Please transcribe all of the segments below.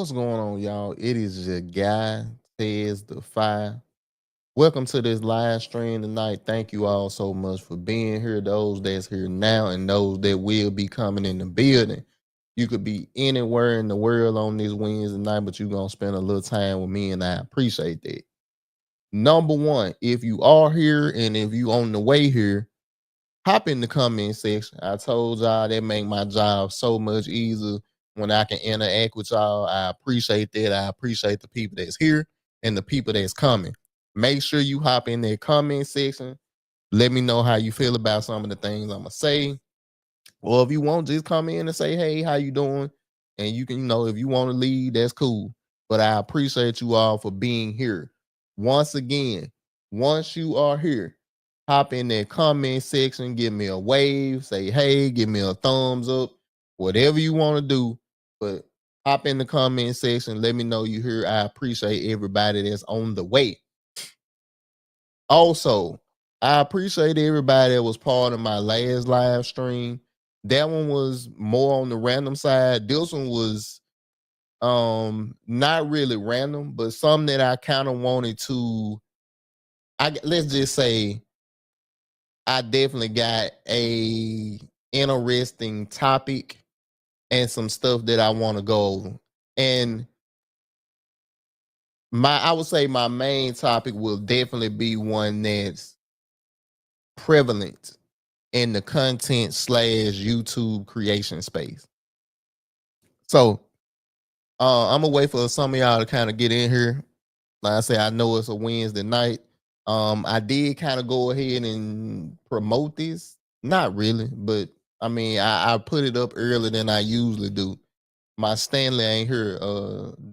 What's going on, y'all? It is your guy, Tezdafye. Welcome to this live stream tonight. Thank you all so much for being here. Those that's here now and those that will be coming in the building. You could be anywhere in the world on this Wednesday night, but you're gonna spend a little time with me, and I appreciate that. Number one, if you are here and if you on the way here, hop in the comment section. I told y'all that make my job so much easier when I can interact with y'all. I appreciate that. I appreciate the people that's here and the people that's coming. Make sure you hop in that comment section. Let me know how you feel about some of the things I'm gonna say. Or if you want, just come in and say, hey, how you doing? And you can, if you want to leave, that's cool. But I appreciate you all for being here. Once again, once you are here, hop in that comment section, give me a wave, say, hey, give me a thumbs up, whatever you want to do. But hop in the comment section, let me know you here. I appreciate everybody that's on the way. Also, I appreciate everybody that was part of my last live stream. That one was more on the random side. This one was not really random, but something that I kind of wanted to let's just say I definitely got a interesting topic and some stuff that I want to go over. And I would say my main topic will definitely be one that's prevalent in the content / YouTube creation space. So I'm gonna wait for some of y'all to kind of get in here. Like I say, I know it's a Wednesday night. I did kind of go ahead and promote this. Not really, but I mean, I put it up earlier than I usually do. My Stanley ain't here.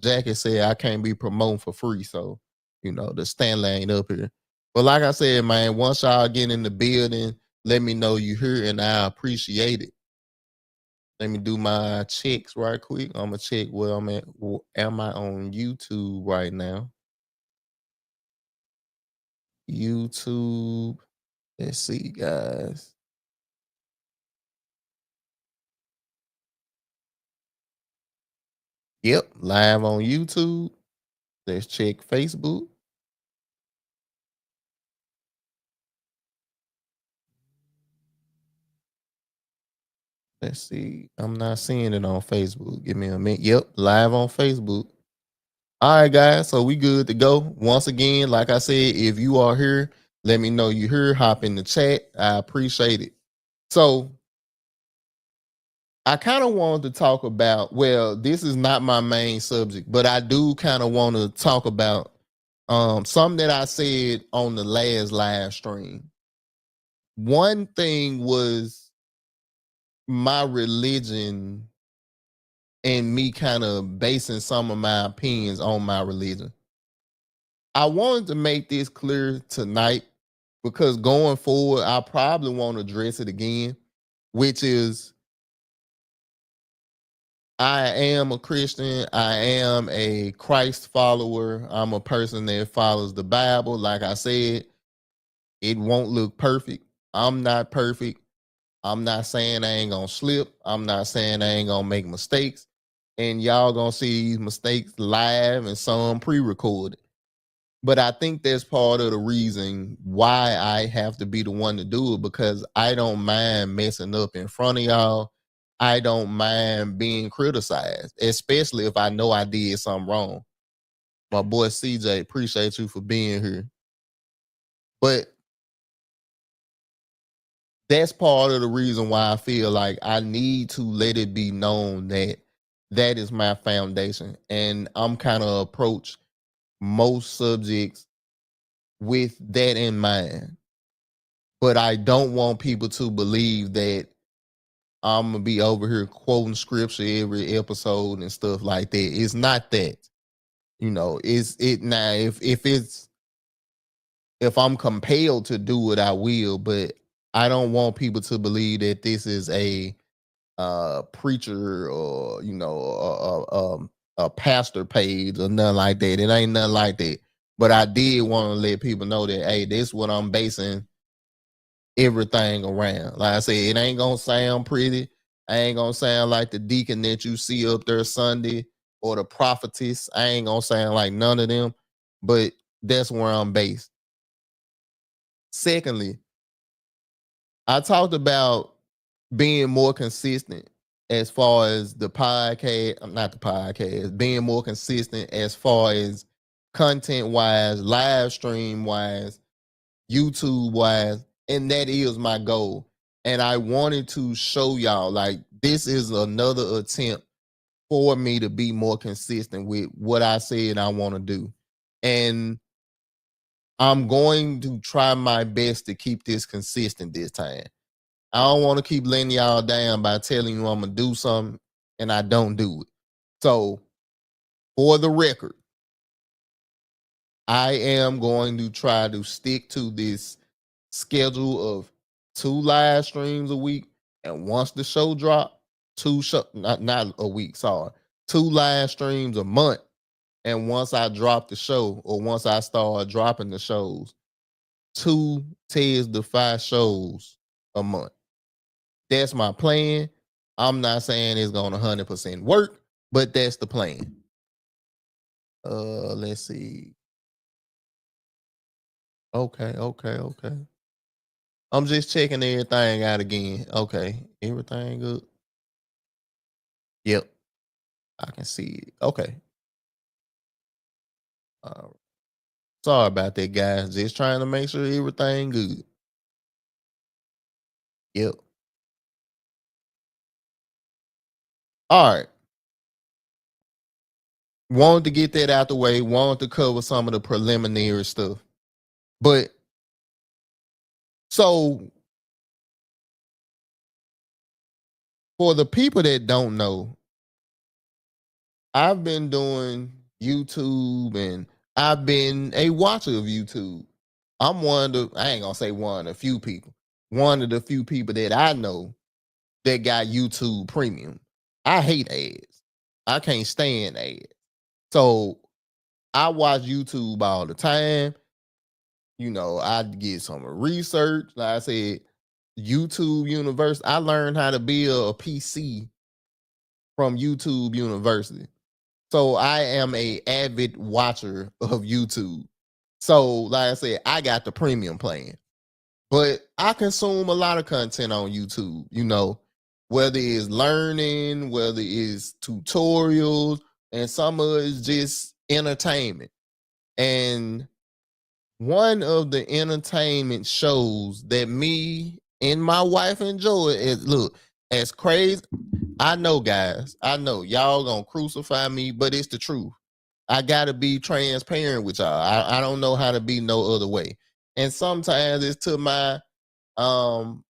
Jackie said I can't be promoting for free, so the Stanley ain't up here. But like I said, man, once y'all get in the building, let me know you here, and I appreciate it. Let me do my checks right quick. I'm gonna check where I'm at. Am I on YouTube right now? YouTube. Let's see, guys. Yep, live on YouTube. Let's check Facebook. Let's see. I'm not seeing it on Facebook. Give me a minute. Yep, live on Facebook. All right, guys. So we good to go. Once again, like I said, if you are here, let me know you're here. Hop in the chat. I appreciate it. So I kind of wanted to talk about, well, this is not my main subject, but I do kind of want to talk about something that I said on the last live stream. One thing was my religion and me kind of basing some of my opinions on my religion. I wanted to make this clear tonight because going forward, I probably want to address it again, which is I am a Christian. I am a Christ follower. I'm a person that follows the Bible. Like I said, it won't look perfect. I'm not perfect. I'm not saying I ain't gonna slip. I'm not saying I ain't gonna make mistakes. And y'all gonna see these mistakes live and some pre-recorded. But I think that's part of the reason why I have to be the one to do it, because I don't mind messing up in front of y'all. I don't mind being criticized, especially if I know I did something wrong. My boy CJ, appreciate you for being here. But that's part of the reason why I feel like I need to let it be known that that is my foundation. And I'm kind of approach most subjects with that in mind. But I don't want people to believe that I'm gonna be over here quoting scripture every episode and stuff like that. It's not that. It's it now. If I'm compelled to do it, I will. But I don't want people to believe that this is a preacher or a pastor page or nothing like that. It ain't nothing like that. But I did want to let people know that, hey, this is what I'm basing everything around. Like I said, it ain't gonna sound pretty. I ain't gonna sound like the deacon that you see up there Sunday. or the prophetess. I ain't gonna sound like none of them, but that's where I'm based. Secondly, I talked about being more consistent as far as the podcast, not the podcast, being more consistent as far as content wise, live stream wise, YouTube wise, and that is my goal. And I wanted to show y'all like this is another attempt for me to be more consistent with what I said I want to do. And I'm going to try my best to keep this consistent this time. I don't want to keep letting y'all down by telling you I'm gonna do something and I don't do it. So, for the record, I am going to try to stick to this schedule of 2 live streams a week, and once the show drop, not a week, sorry, 2 live streams a month. And once I drop the show, or once I start dropping the shows, 2 Tezdafye shows a month. That's my plan. I'm not saying it's gonna 100% work, but that's the plan. Let's see. Okay. I'm just checking everything out again. Okay, everything good. Yep, I can see it. Okay. Uh, Sorry about that, guys. Just trying to make sure everything good. Yep. All right. Wanted to get that out the way. Wanted to cover some of the preliminary stuff. But so for the people that don't know, I've been doing YouTube and I've been a watcher of YouTube. I'm one of the, I ain't gonna say one of the few people, one of the few people that I know that got YouTube premium. I hate ads. I can't stand ads. So I watch YouTube all the time. You know, I get some research. Like I said, YouTube University. I learned how to build a PC from YouTube University. So I am a avid watcher of YouTube. So, like I said, I got the premium plan. But I consume a lot of content on YouTube, you know, whether it's learning, whether it's tutorials, and some of it's just entertainment. And one of the entertainment shows that me and my wife enjoy is, look, as crazy. I know, guys. I know y'all gonna crucify me, but it's the truth. I gotta be transparent with y'all. I don't know how to be no other way. And sometimes it's to my um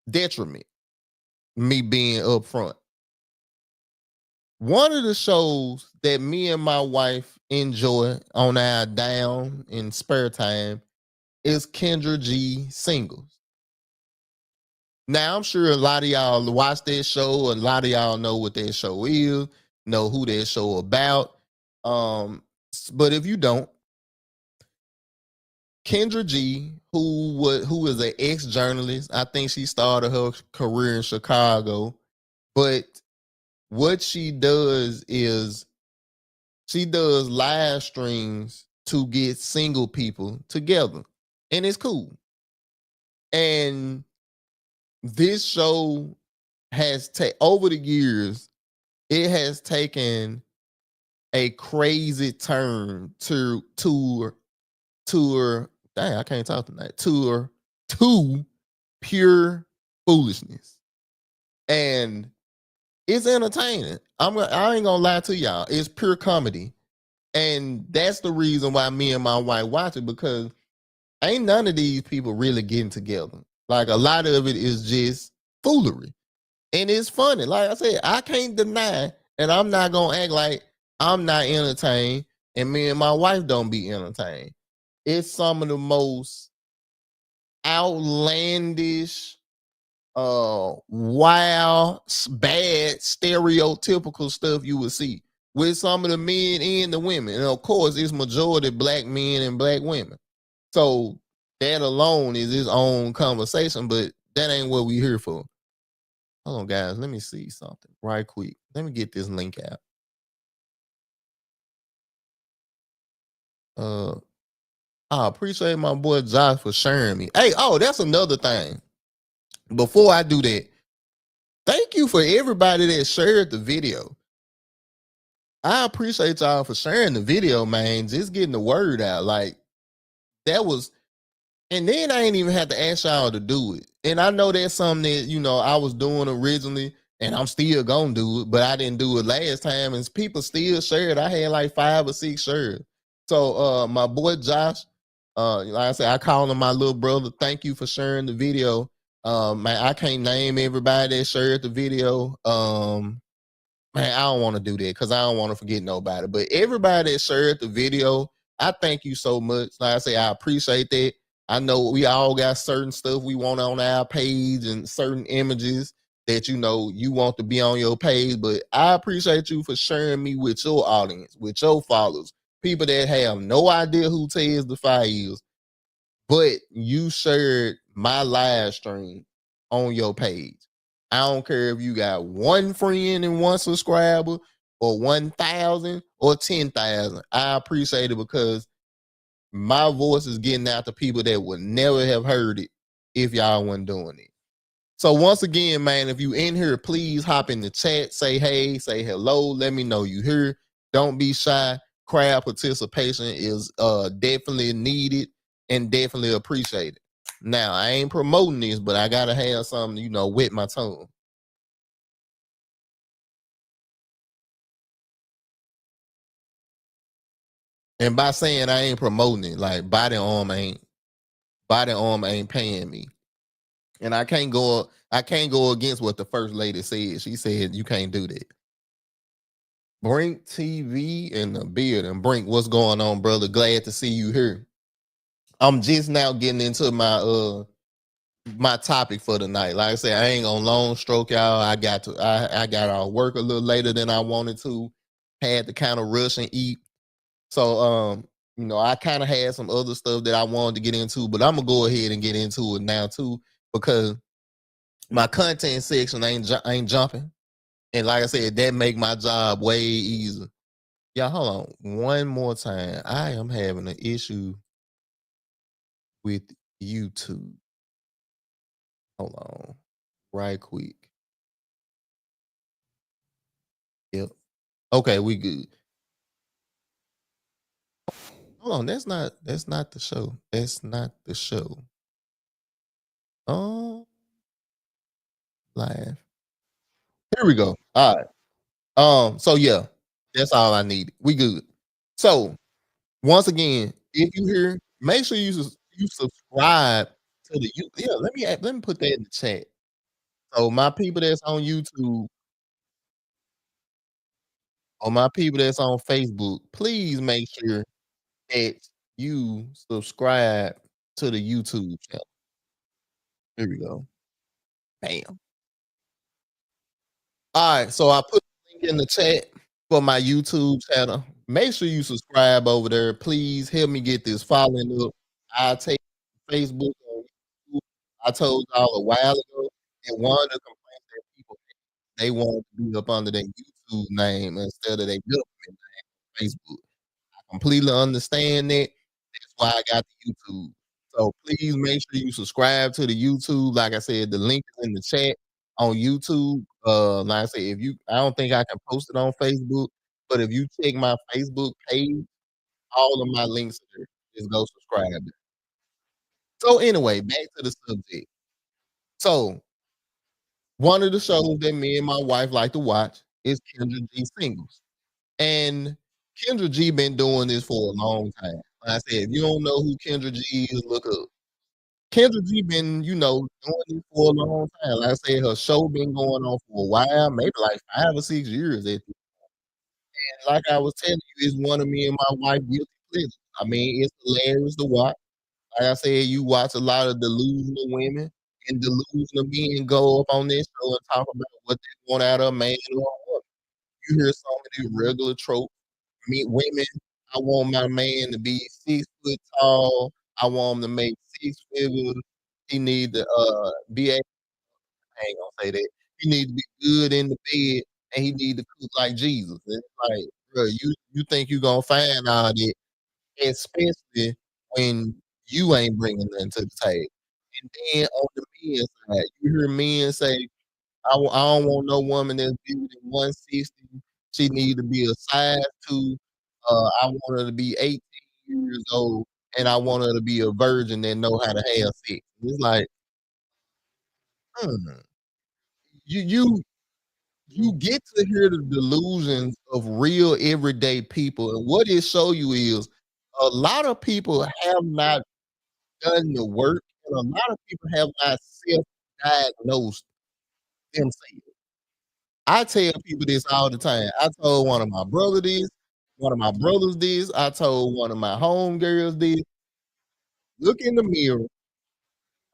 detriment, me being upfront. One of the shows that me and my wife enjoy on our down in spare time is Kendra G singles. Now I'm sure a lot of y'all watch that show, a lot of y'all know what that show is, know who that show about. But if you don't, Kendra G, who is an ex-journalist, I think she started her career in Chicago, but what she does is she does live streams to get single people together, and it's cool. And this show has over the years, it has taken a crazy turn to dang, I can't talk tonight. To pure foolishness. And it's entertaining. I ain't gonna lie to y'all. It's pure comedy. And that's the reason why me and my wife watch it, because ain't none of these people really getting together. Like a lot of it is just foolery. And it's funny. Like I said, I can't deny, and I'm not gonna act like I'm not entertained, and me and my wife don't be entertained. It's some of the most outlandish, wild, bad, stereotypical stuff you would see with some of the men and the women. And of course, it's majority black men and black women. So that alone is its own conversation, but that ain't what we here for. Hold on, guys. Let me see something right quick. Let me get this link out. Uh, I appreciate my boy Josh for sharing me. Hey, oh, that's another thing. Before I do that, thank you for everybody that shared the video. I appreciate y'all for sharing the video, man. Just getting the word out. Like that was, and then I ain't even have to ask y'all to do it. And I know that's something that I was doing originally, and I'm still gonna do it, but I didn't do it last time, and people still shared. I had like 5 or 6 shares. So my boy Josh, like I said, I call him my little brother. Thank you for sharing the video. Man, I can't name everybody that shared the video. Man, I don't want to do that because I don't want to forget nobody. But everybody that shared the video, I thank you so much. Like I say, I appreciate that. I know we all got certain stuff we want on our page and certain images that you want to be on your page. But I appreciate you for sharing me with your audience, with your followers, people that have no idea who Tezdafye is, but you shared my live stream on your page. I don't care if you got one friend and one subscriber or 1,000 or 10,000. I appreciate it because my voice is getting out to people that would never have heard it if y'all wasn't doing it. So once again, man, if you in here, please hop in the chat, say hey, say hello, let me know you here. Don't be shy. Crowd participation is definitely needed and definitely appreciated. Now, I ain't promoting this, but I gotta have something, with my tongue. And by saying I ain't promoting it, like body arm ain't paying me. And I can't go against what the first lady said. She said you can't do that. Brink TV in the building. Brink, what's going on, brother? Glad to see you here. I'm just now getting into my topic for the night. Like I said, I ain't gonna long stroke y'all. I got out work a little later than I wanted to. Had to kind of rush and eat. So I kind of had some other stuff that I wanted to get into, but I'm gonna go ahead and get into it now too, because my content section ain't jumping. And like I said, that make my job way easier. Yeah, hold on. One more time. I am having an issue with YouTube. Hold on. Right quick. Yep. Okay, we good. Hold on. That's not the show. That's not the show. Oh, live. Here we go. All right. So yeah, that's all I need. We good. So once again, if you hear, make sure you subscribe to the you. Yeah, let me put that in the chat. So my people that's on YouTube, or my people that's on Facebook, please make sure that you subscribe to the YouTube channel. Here we go. Bam. All right, so I put the link in the chat for my YouTube channel. Make sure you subscribe over there. Please help me get this following up. I'll take Facebook on YouTube. I told y'all a while ago that one of the complaints that people had, they wanted to be up under their YouTube name instead of their government name, Facebook. Completely understand that. That's why I got the YouTube. So please make sure you subscribe to the YouTube. Like I said, the link is in the chat on YouTube. Like I said, I don't think I can post it on Facebook, but if you check my Facebook page, all of my links are there. Just go subscribe. So anyway, back to the subject. So one of the shows that me and my wife like to watch is Kendra G Singles. And Kendra G been doing this for a long time. Like I said, if you don't know who Kendra G is, look up. Kendra G been, doing this for a long time. Like I said, her show been going on for a while, maybe like 5 or 6 years. Like I was telling you, it's one of me and my wife guilty pleasures. I mean, it's hilarious to watch. Like I said, you watch a lot of delusional women and delusional men go up on this show and talk about what they want out of a man or a woman. You hear some of these regular tropes. Me women, I want my man to be 6 foot tall. I want him to make 6 figures. He need to be able, I ain't gonna say that. He need to be good in the bed and he need to cook like Jesus. And it's like, bro, you think you gonna find all that especially when you ain't bringing nothing to the table. And then on the men's side, you hear men say, I don't want no woman that's bigger than 160. She need to be a size 2. I want her to be 18 years old, and I want her to be a virgin that know how to have sex. It's like, mm, you you get to hear the delusions of real everyday people, and what it show you is a lot of people have not done the work, and a lot of people have not self-diagnosed themselves. I tell people this all the time. I told one of my brother this, one of my brothers this, I told one of my homegirls this. Look in the mirror,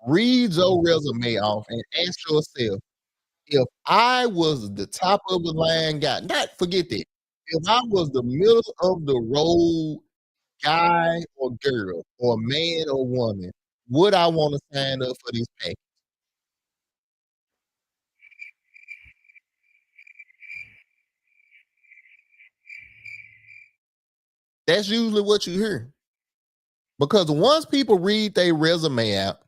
read your resume off, and ask yourself, if I was the top of the line guy, not forget that. If I was the middle of the road guy or girl, or man or woman, would I want to sign up for this package? That's usually what you hear. Because once people read their resume out,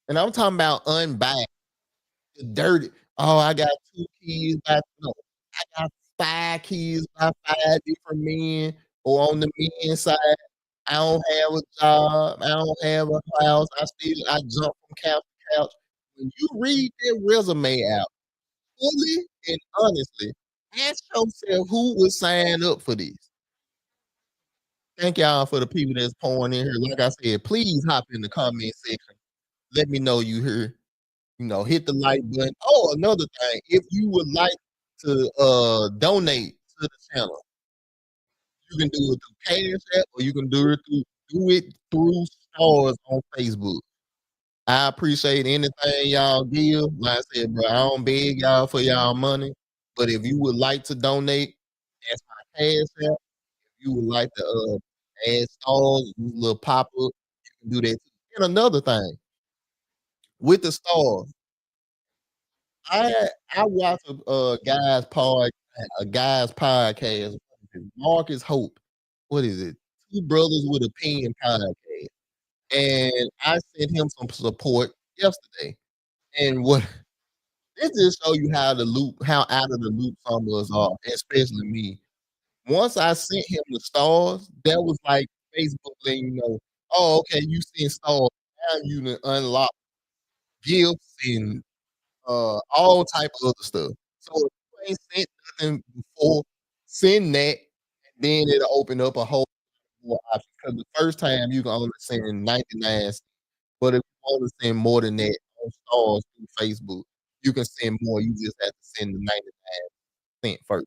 and I'm talking about unbiased, the dirty. Oh, I got 2 kids by no, I got 5 kids by 5 different men, or on the men's side, I don't have a job, I don't have a house, I jump from couch to couch. When you read that resume out fully and honestly, ask yourself who would sign up for this. Thank y'all for the people that's pouring in here. Like I said, please hop in the comment section. Let me know you here. Hit the like button. Oh, another thing, if you would like to donate to the channel, you can do it through Cash App, or you can do it through stars on Facebook. I appreciate anything y'all give. Like I said, bro, I don't beg y'all for y'all money, but if you would like to donate, that's my Cash App. If you would like to add stars, use a little pop up, you can do that too. And another thing, with the stars, I watch a guy's podcast. Marcus Hope. What is it? Two Brothers with a Pen podcast. And I sent him some support yesterday. And what this just show you how out of the loop some of us are, especially me. Once I sent him the stars, that was like Facebook letting you know, oh, okay, you sent stars. Now you done unlock gifts and all type of other stuff. So if you ain't sent nothing before, send that, and then it'll open up a whole more options. Because the first time you can only send 99 cents, but if you want to send more than that on stars through Facebook, you can send more. You just have to send the 99 cent first.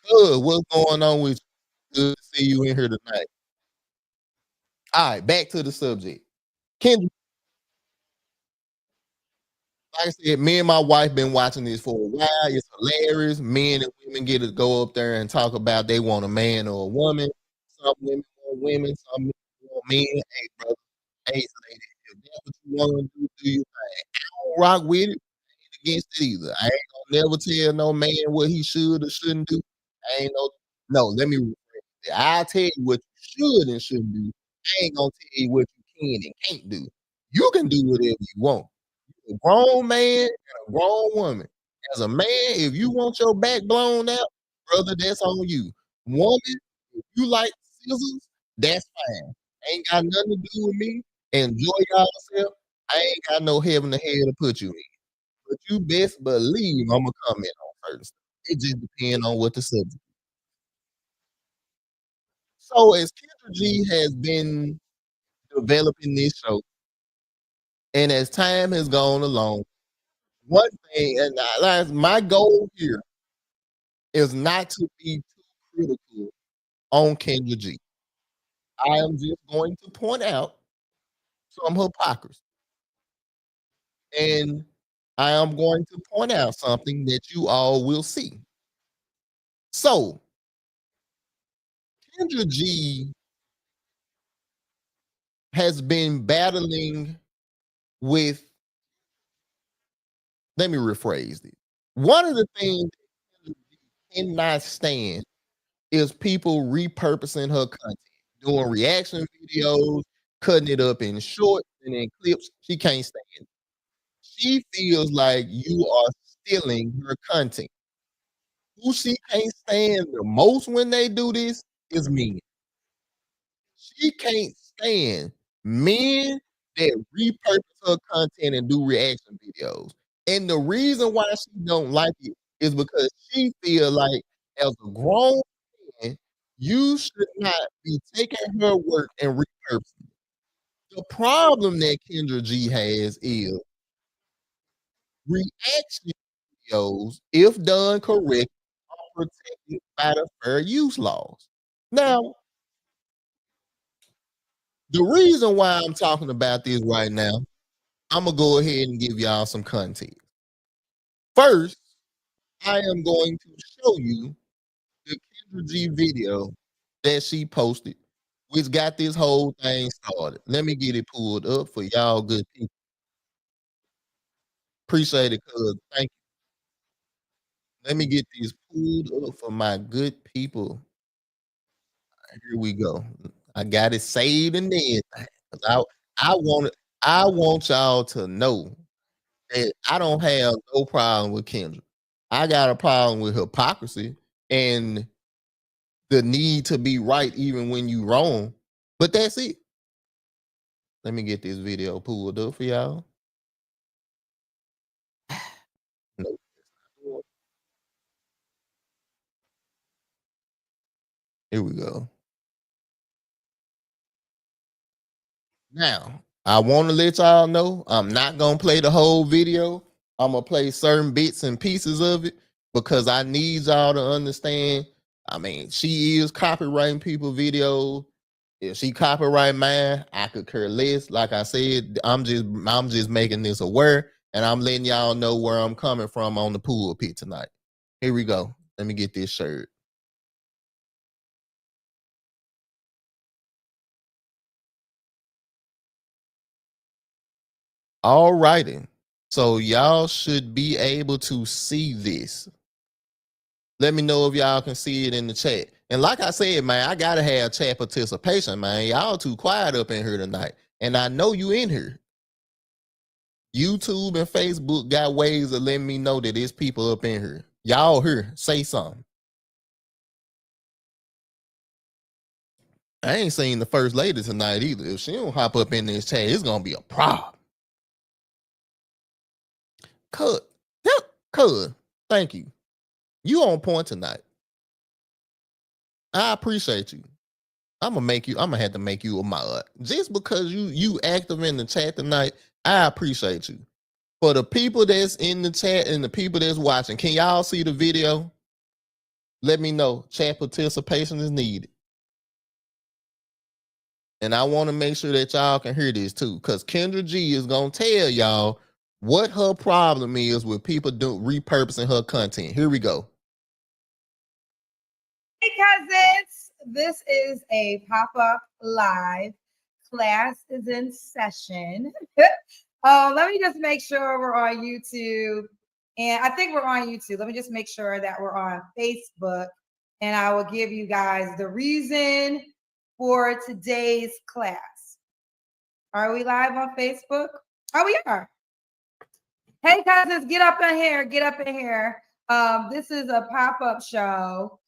Good. What's going on with you? Good to see you in here tonight. All right, back to the subject. Kendra, like I said, me and my wife been watching this for a while. It's hilarious. Men and women get to go up there and talk about they want a man or a woman. Some women want women, some men want men. Hey, brother. Hey, lady. If that's what you want to do your thing. Don't rock with it. Against it either. I ain't gonna never tell no man what he should or shouldn't do. I ain't no. Let me rephrase that. I'll tell you what you should and shouldn't do. I ain't gonna tell you what you can and can't do. You can do whatever you want. A grown man and a grown woman. As a man, if you want your back blown out, brother, that's on you. Woman, if you like scissors, that's fine. Ain't got nothing to do with me. Enjoy yourself. I ain't got no heaven to hell to put you in. But you best believe Imma comment on certain stuff. It just depend on what the subject. So as Kendra G has been developing this show, and as time has gone along, one thing, and my goal here is not to be too critical on Kendra G. I am just going to point out some hypocrisy, and I am going to point out something that you all will see. So Kendra G has been battling with, let me rephrase it. One of the things that Kendra G cannot stand is people repurposing her content, doing reaction videos, cutting it up in shorts and in clips. She can't stand it. She feels like you are stealing her content. Who she can't stand the most when they do this is men. She can't stand men that repurpose her content and do reaction videos. And the reason why she don't like it is because she feel like as a grown man, you should not be taking her work and repurposing it. The problem that Kendra G has is reaction videos, if done correct, are protected by the fair use laws. Now, the reason why I'm talking about this right now, I'm gonna go ahead and give y'all some context. First, I am going to show you the Kendra G video that she posted, which got this whole thing started. Let me get it pulled up for y'all good people. Appreciate it, cuz. Thank you. Let me get this pulled up for my good people. Here we go. I got it saved and everything. 'Cause I want I want y'all to know that I don't have no problem with Kendra. I got a problem with hypocrisy and the need to be right even when you wrong. But that's it. Let me get this video pulled up for y'all. Nope. Here we go. Now, I want to let y'all know I'm not gonna play the whole video. I'm gonna play certain bits and pieces of it because I need y'all to understand. I mean, she is copywriting people videos. If she copyright mine, I could care less. Like I said, I'm just making this aware and I'm letting y'all know where I'm coming from on the pulpit tonight. Here we go. Let me get this shirt. All righty. So y'all should be able to see this. Let me know if y'all can see it in the chat. And like I said, man, I gotta have chat participation, man. Y'all too quiet up in here tonight. And I know you in here. YouTube and Facebook got ways of letting me know that there's people up in here. Y'all here, say something. I ain't seen the first lady tonight either. If she don't hop up in this chat, it's gonna be a problem. Cut. Yep, cut. Thank you. You on point tonight. I appreciate you. I'm gonna have to make you a mod. Just because you active in the chat tonight, I appreciate you. For the people that's in the chat and the people that's watching, can y'all see the video? Let me know. Chat participation is needed. And I want to make sure that y'all can hear this too. Because Kendra G is gonna tell y'all what her problem is with people repurposing her content. Here we go. Hey cousins, this is a pop-up live. Class is in session. Let me just make sure we're on YouTube. And I think we're on YouTube. Let me just make sure that we're on Facebook. And I will give you guys the reason for today's class. Are we live on Facebook? Oh, we are. Hey cousins, get up in here. Get up in here. This is a pop-up show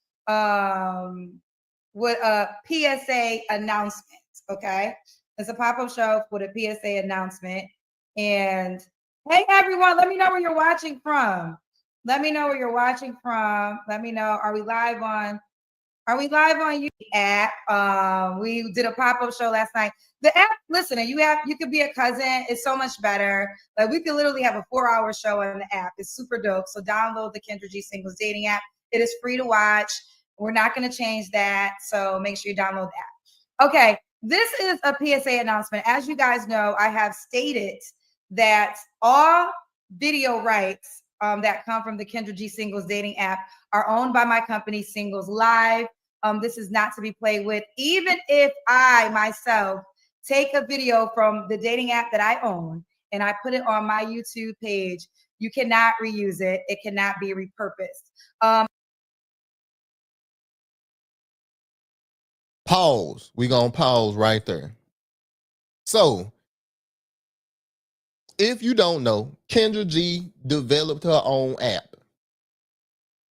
with a PSA announcement. Okay. It's a pop-up show with a PSA announcement. And hey everyone, let me know where you're watching from. Let me know where you're watching from. Let me know. Are we live on YouTube app? We did a pop-up show last night. The app, listen, you could be a cousin. It's so much better. Like we could literally have a 4-hour show on the app. It's super dope. So download the Kendra G Singles Dating app. It is free to watch. We're not going to change that. So make sure you download that. Okay. This is a PSA announcement. As you guys know, I have stated that all video rights that come from the Kendra G Singles Dating app are owned by my company, Singles Live. This is not to be played with. Even if I myself take a video from the dating app that I own and I put it on my YouTube page, you cannot reuse it. It cannot be repurposed. Pause. We're going to pause right there. So, if you don't know, Kendra G developed her own app.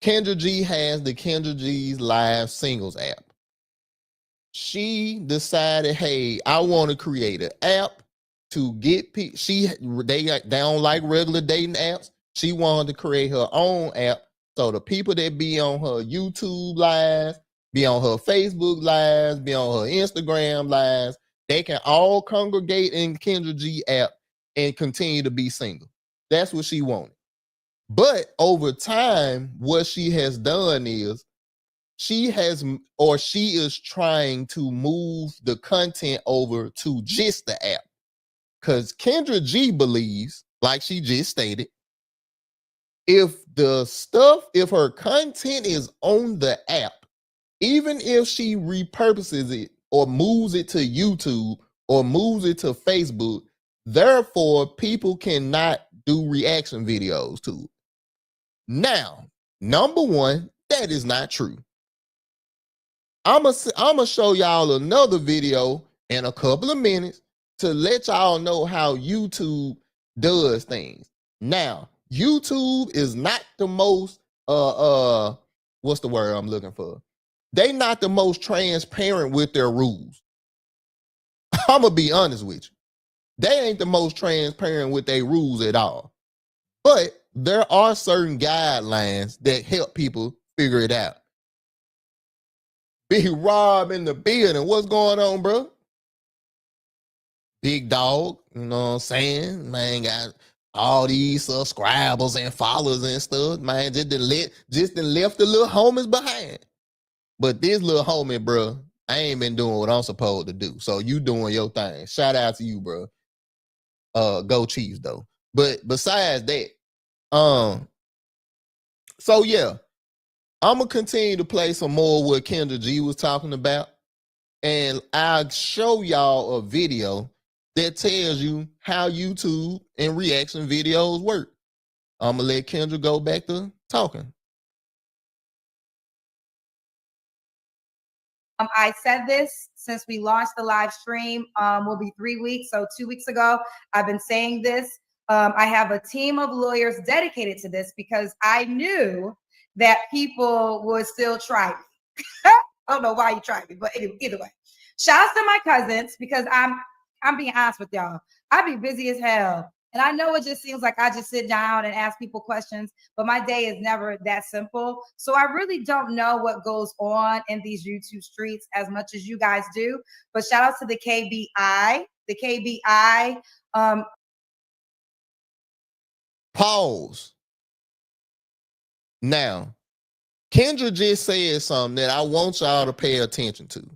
Kendra G has the Kendra G's Live Singles app. She decided, hey, I want to create an app to get people. They don't like regular dating apps. She wanted to create her own app so the people that be on her YouTube lives, be on her Facebook lives, be on her Instagram lives, they can all congregate in Kendra G app and continue to be single. That's what she wanted. But over time, what she has done is she is trying to move the content over to just the app. Because Kendra G believes, like she just stated, if her content is on the app, even if she repurposes it or moves it to YouTube or moves it to Facebook, therefore people cannot do reaction videos to it. Now, number one, that is not true. I'm gonna show y'all another video in a couple of minutes to let y'all know how YouTube does things. Now, YouTube is not the most what's the word I'm looking for? They not the most transparent with their rules. I'm gonna be honest with you. They ain't the most transparent with their rules at all. But there are certain guidelines that help people figure it out. Big Rob in the building. What's going on, bro? Big dog, you know what I'm saying? Man, got all these subscribers and followers and stuff. Man, just left the little homies behind. But this little homie, bro, I ain't been doing what I'm supposed to do. So you doing your thing. Shout out to you, bro. Go Chiefs, though. But besides that, so yeah, I'm gonna continue to play some more what Kendra G was talking about, and I'll show y'all a video that tells you how YouTube and reaction videos work. I'm gonna let Kendra go back to talking. I said this since we launched the live stream, will be 3 weeks. So 2 weeks ago, I've been saying this. I have a team of lawyers dedicated to this because I knew that people would still try me. I don't know why you tried me, but either way. Shouts to my cousins because I'm being honest with y'all. I be busy as hell. And I know it just seems like I just sit down and ask people questions, but my day is never that simple. So I really don't know what goes on in these YouTube streets as much as you guys do. But shout out to the KBI. The KBI. Pause. Now, Kendra just said something that I want y'all to pay attention to.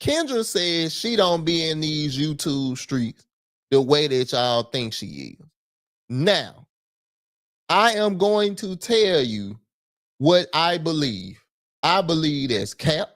Kendra says she don't be in these YouTube streets the way that y'all think she is. Now, I am going to tell you what I believe. I believe that's cap.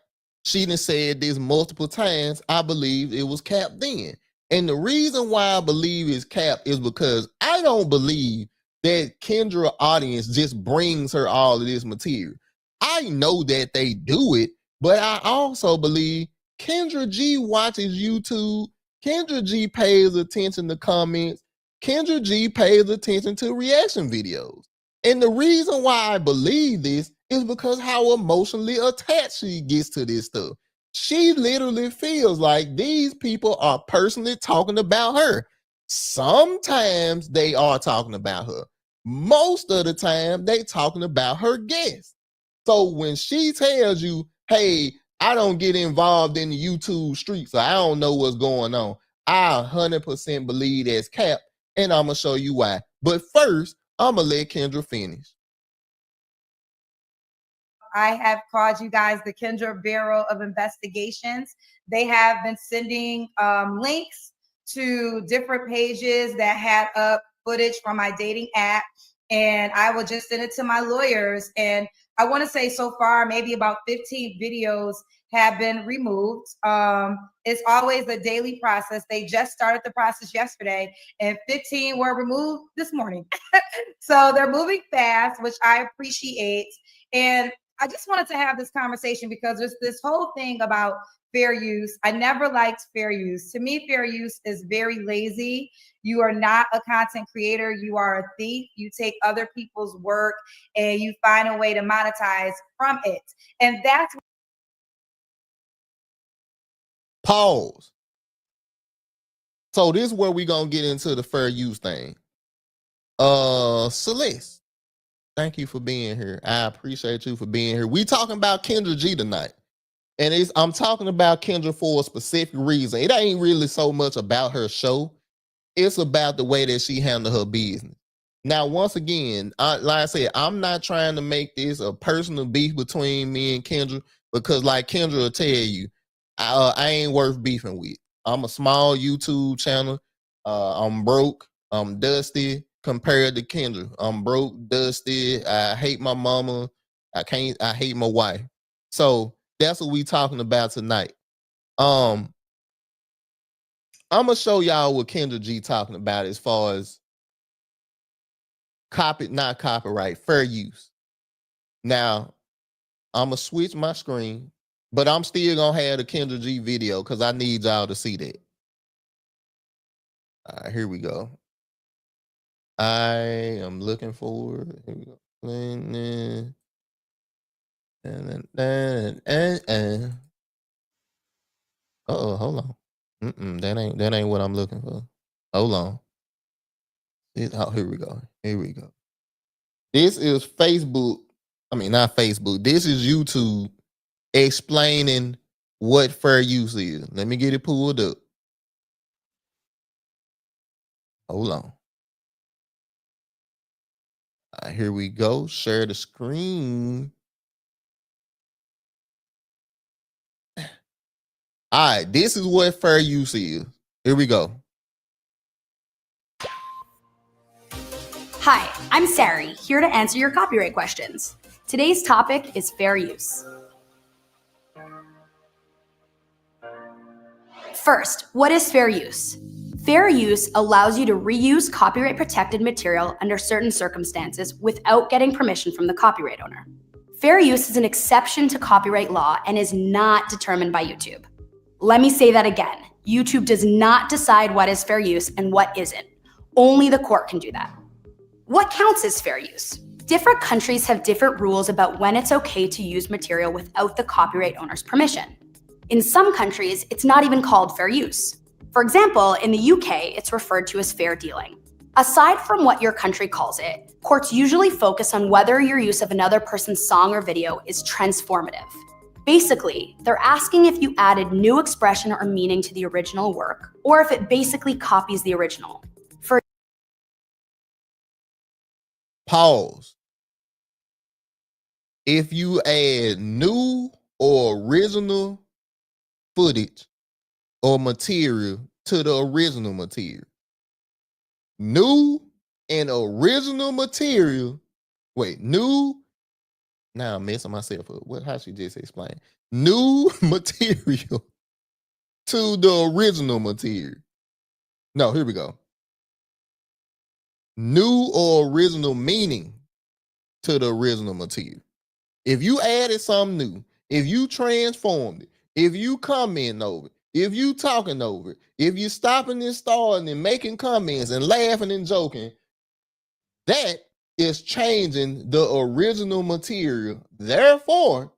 She done said this multiple times. I believe it was cap then. And the reason why I believe it's cap is because I don't believe that Kendra audience just brings her all of this material. I know that they do it, but I also believe Kendra G watches YouTube. Kendra G pays attention to comments. Kendra G pays attention to reaction videos. And the reason why I believe this is because how emotionally attached she gets to this stuff. She literally feels like these people are personally talking about her. Sometimes they are talking about her. Most of the time, they talking about her guests. So when she tells you, hey, I don't get involved in the YouTube streets, so I don't know what's going on, I 100% believe that's cap, and I'm going to show you why. But first, I'm going to let Kendra finish. I have called you guys the Kendra Bureau of Investigations. They have been sending links to different pages that had up footage from my dating app, and I will just send it to my lawyers. And I want to say so far, maybe about 15 videos have been removed. It's always a daily process. They just started the process yesterday, and 15 were removed this morning. So they're moving fast, which I appreciate. And I just wanted to have this conversation because there's this whole thing about fair use. I never liked fair use. To me, fair use is very lazy. You are not a content creator. You are a thief. You take other people's work and you find a way to monetize from it. And that's Pause. So this is where we gonna get into the fair use thing. Celeste, thank you for being here. I appreciate you for being here. We talking about Kendra G tonight. And I'm talking about Kendra for a specific reason. It ain't really so much about her show. It's about the way that she handled her business. Now, once again, like I said, I'm not trying to make this a personal beef between me and Kendra because, like Kendra will tell you, I ain't worth beefing with. I'm a small YouTube channel. I'm broke. I'm dusty compared to Kendra. I'm broke, dusty. I hate my mama. I hate my wife. So that's what we talking about tonight. I'm gonna show y'all what Kendra G talking about as far as not copyright, fair use. Now, I'm gonna switch my screen, but I'm still gonna have the Kendra G video because I need y'all to see that. All right, here we go. I am looking for it. Here we go. Uh-oh, hold on. That ain't what I'm looking for. Hold on. Here we go. Here we go. This is Facebook. I mean, not Facebook. This is YouTube explaining what fair use is. Let me get it pulled up. Hold on. All right, here we go. Share the screen. All right, this is what fair use is. Here we go. Hi, I'm Sari, here to answer your copyright questions. Today's topic is fair use. First, what is fair use? Fair use allows you to reuse copyright-protected material under certain circumstances without getting permission from the copyright owner. Fair use is an exception to copyright law and is not determined by YouTube. Let me say that again. YouTube does not decide what is fair use and what isn't. Only the court can do that. What counts as fair use? Different countries have different rules about when it's okay to use material without the copyright owner's permission. In some countries, it's not even called fair use. For example, in the UK, it's referred to as fair dealing. Aside from what your country calls it, courts usually focus on whether your use of another person's song or video is transformative. Basically, they're asking if you added new expression or meaning to the original work, or if it basically copies the original. Pause. If you add new or original footage or material to the original material, new and original material, now I'm messing myself up. How she just explain? New material to the original material. No, here we go. New or original meaning to the original material. If you added something new, if you transformed it, if you commenting over it, if you talking over it, if you stopping and starting and making comments and laughing and joking, that is changing the original material. Therefore,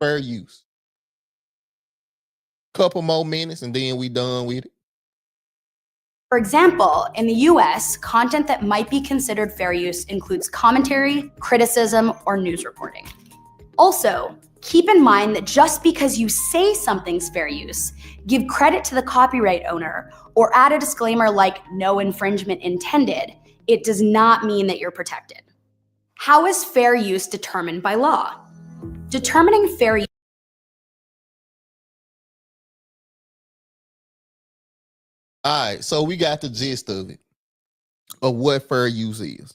fair use. Couple more minutes and then we done with it. For example, in the US, content that might be considered fair use includes commentary, criticism, or news reporting. Also, keep in mind that just because you say something's fair use, give credit to the copyright owner, or add a disclaimer like no infringement intended, it does not mean that you're protected. How is fair use determined by law? Determining fair use. All right, so we got the gist of it, of what fair use is.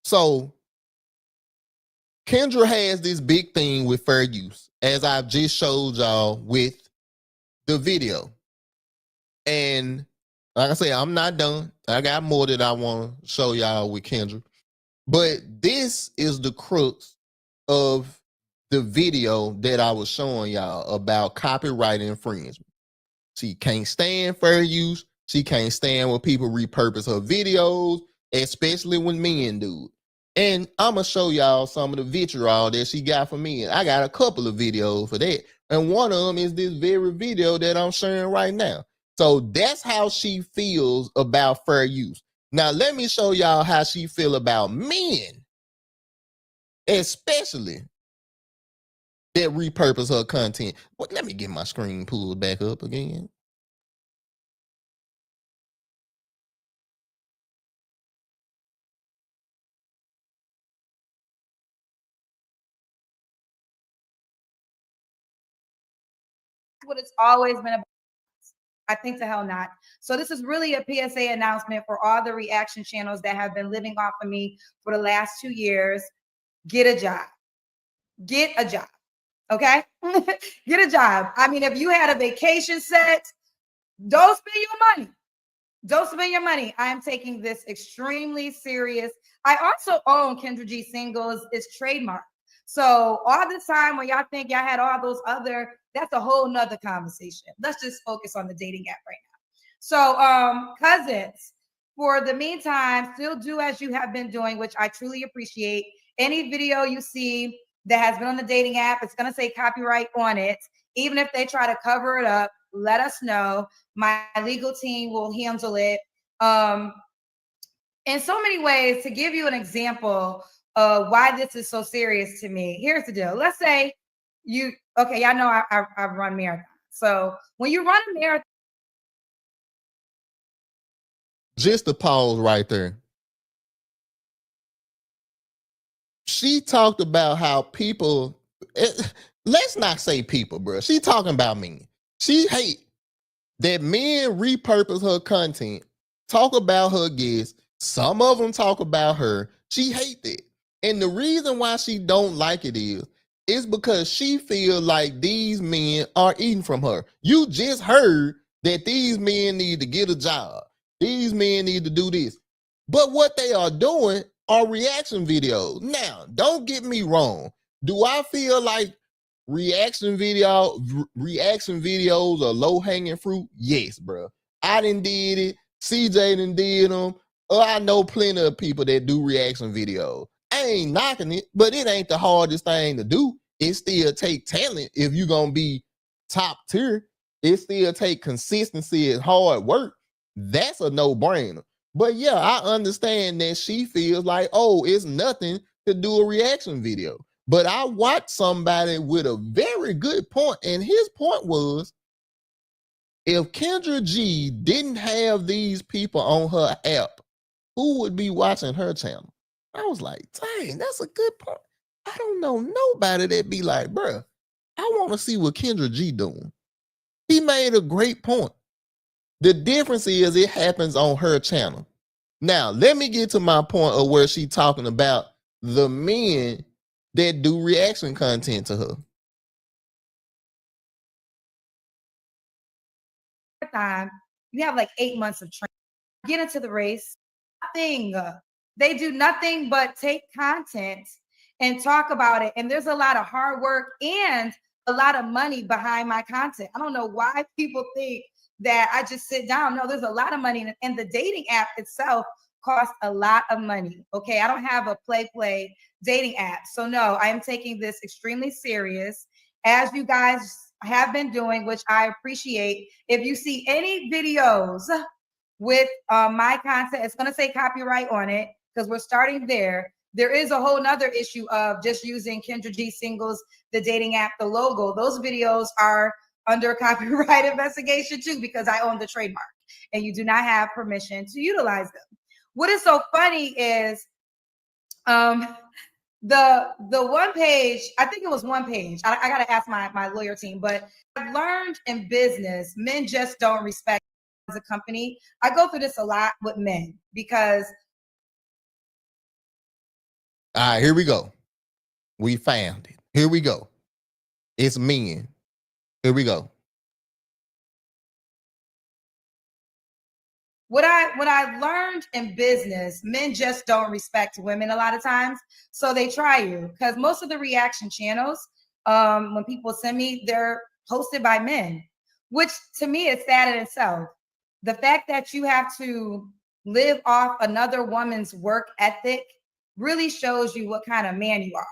So Kendra has this big thing with fair use, as I've just showed y'all with the video. And like I say, I'm not done. I got more that I want to show y'all with Kendra. But this is the crux of the video that I was showing y'all about copyright infringement. She can't stand fair use. She can't stand when people repurpose her videos, especially when men do it. And I'm going to show y'all some of the vitriol that she got for me. I got a couple of videos for that. And one of them is this very video that I'm sharing right now. So that's how she feels about fair use. Now, let me show y'all how she feel about men, especially that repurpose her content. Well, let me get my screen pulled back up again. What it's always been about. I think the hell not. So this is really a PSA announcement for all the reaction channels that have been living off of me for the last 2 years. Get a job. Get a job. Okay? Get a job. I mean, if you had a vacation set, don't spend your money. Don't spend your money. I am taking this extremely serious. I also own Kendra G Singles. It's trademark. So all the time when y'all think y'all had all those other, that's a whole nother conversation. Let's just focus on the dating app right now. So cousins, for the meantime, still do as you have been doing, which I truly appreciate. Any video you see that has been on the dating app, it's going to say copyright on it. Even if they try to cover it up, let us know. My legal team will handle it. In so many ways, to give you an example of why this is so serious to me, here's the deal. Let's say y'all know I run marathons. So when you run a marathon, Just to pause right there. She talked about how people, let's not say people, bro. She talking about me. She hate that men repurpose her content, talk about her guests. Some of them talk about her. She hate that. And the reason why she don't like it is because she feel like these men are eating from her. You just heard that these men need to get a job. These men need to do this. But what they are doing are reaction videos. Now, don't get me wrong. Do I feel like reaction videos are low hanging fruit? Yes, bro. I done did it. CJ done did them. I know plenty of people that do reaction videos. I ain't knocking it, but it ain't the hardest thing to do. It still take talent if you gonna be top tier. It still take consistency and hard work. That's a no-brainer. But yeah, I understand that she feels like, oh, it's nothing to do a reaction video. But I watched somebody with a very good point, and his point was, if Kendra G didn't have these people on her app, who would be watching her channel? I was like, dang, that's a good point. I don't know nobody that be like, bruh, I want to see what Kendra G doing. He made a great point. The difference is it happens on her channel. Now, let me get to my point of where she talking about the men that do reaction content to her. time, you have like 8 months of training. Get into the race. Nothing. They do nothing but take content and talk about it. And there's a lot of hard work and a lot of money behind my content. I don't know why people think that I just sit down. No, there's a lot of money. And the dating app itself costs a lot of money. Okay. I don't have a play dating app. So no, I am taking this extremely serious, as you guys have been doing, which I appreciate. If you see any videos with my content, it's going to say copyright on it because we're starting there. There is a whole nother issue of just using Kendra G Singles, the dating app, the logo. Those videos are under copyright investigation too because I own the trademark and you do not have permission to utilize them. What is so funny is the one page, I think it was one page. I got to ask my lawyer team, but I've learned in business, men just don't respect as a company. I go through this a lot with men because. All right, here we go. We found it. Here we go. It's men. Here we go. what I learned in business, men just don't respect women a lot of times. So they try you, because most of the reaction channels, when people send me, they're hosted by men, which to me is sad in itself. The fact that you have to live off another woman's work ethic really shows you what kind of man you are.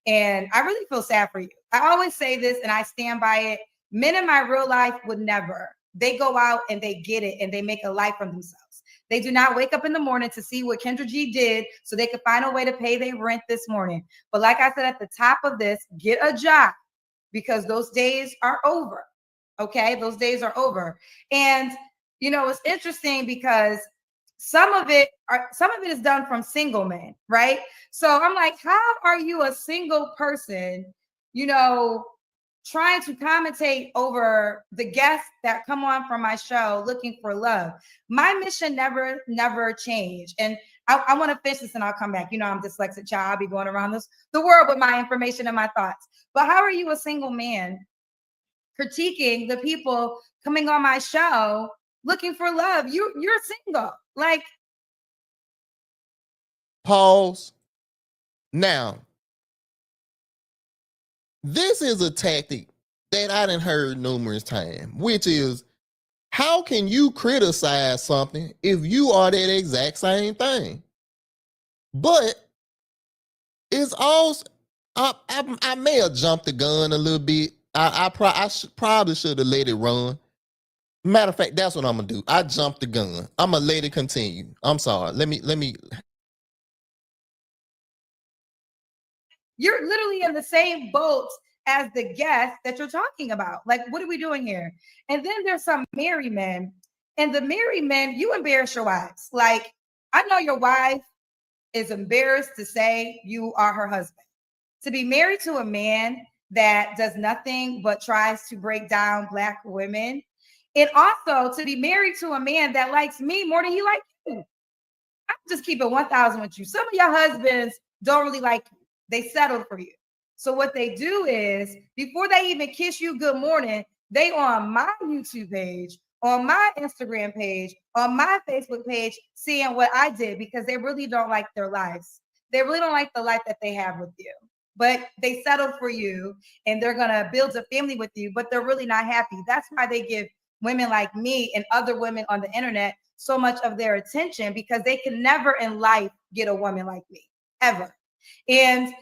And I really feel sad for you. I always say this and I stand by it. Men in my real life would never. They go out and they get it and they make a life for themselves. They do not wake up in the morning to see what Kendra G did so they could find a way to pay their rent this morning. But like I said at the top of this, get a job, because those days are over. Okay, those days are over. And you know, it's interesting because some of it is done from single men, right? So I'm like, how are you a single person, you know, trying to commentate over the guests that come on from my show looking for love? My mission never changed. And I want to finish this and I'll come back. You know, I'm dyslexic child. I'll be going around the world with my information and my thoughts. But how are you a single man critiquing the people coming on my show looking for love? You're single. Like, pause. Now, this is a tactic that I done heard numerous times, which is, how can you criticize something if you are that exact same thing? But it's also, I may have jumped the gun a little bit. I probably should have let it run. Matter of fact, that's what I'm gonna do. I jumped the gun. I'm gonna let it continue. I'm sorry. Let me. You're literally in the same boat as the guest that you're talking about. Like, what are we doing here? And then there's some married men, and the married men, you embarrass your wives. Like, I know your wife is embarrassed to say you are her husband. To be married to a man that does nothing but tries to break down Black women, and also to be married to a man that likes me more than he likes you. I'm just keep it 1,000 with you. Some of your husbands don't really like you. They settle for you. So what they do is, before they even kiss you good morning, they on my YouTube page, on my Instagram page, on my Facebook page, seeing what I did, because they really don't like their lives. They really don't like the life that they have with you. But they settle for you and they're going to build a family with you, but they're really not happy. That's why they give women like me and other women on the internet so much of their attention, because they can never in life get a woman like me, ever. And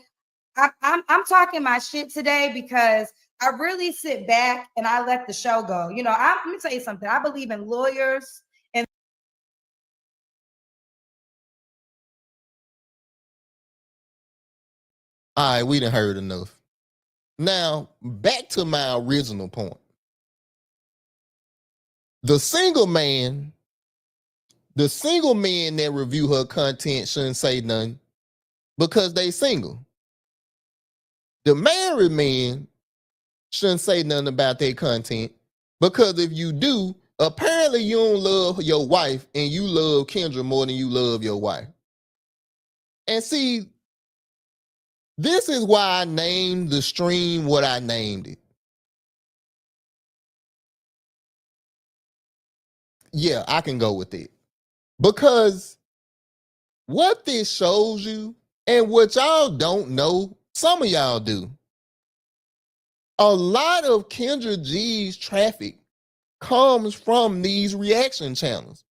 I'm talking my shit today because I really sit back and I let the show go. You know, let me tell you something. I believe in lawyers. And All right, we done heard enough. Now, back to my original point. The single man that review her content shouldn't say nothing because they single. The married man shouldn't say nothing about their content because if you do, apparently you don't love your wife and you love Kendra more than you love your wife. And see, this is why I named the stream what I named it. Yeah, I can go with it. Because what this shows you, and what y'all don't know, some of y'all do, a lot of Kendra G's traffic comes from these reaction channels.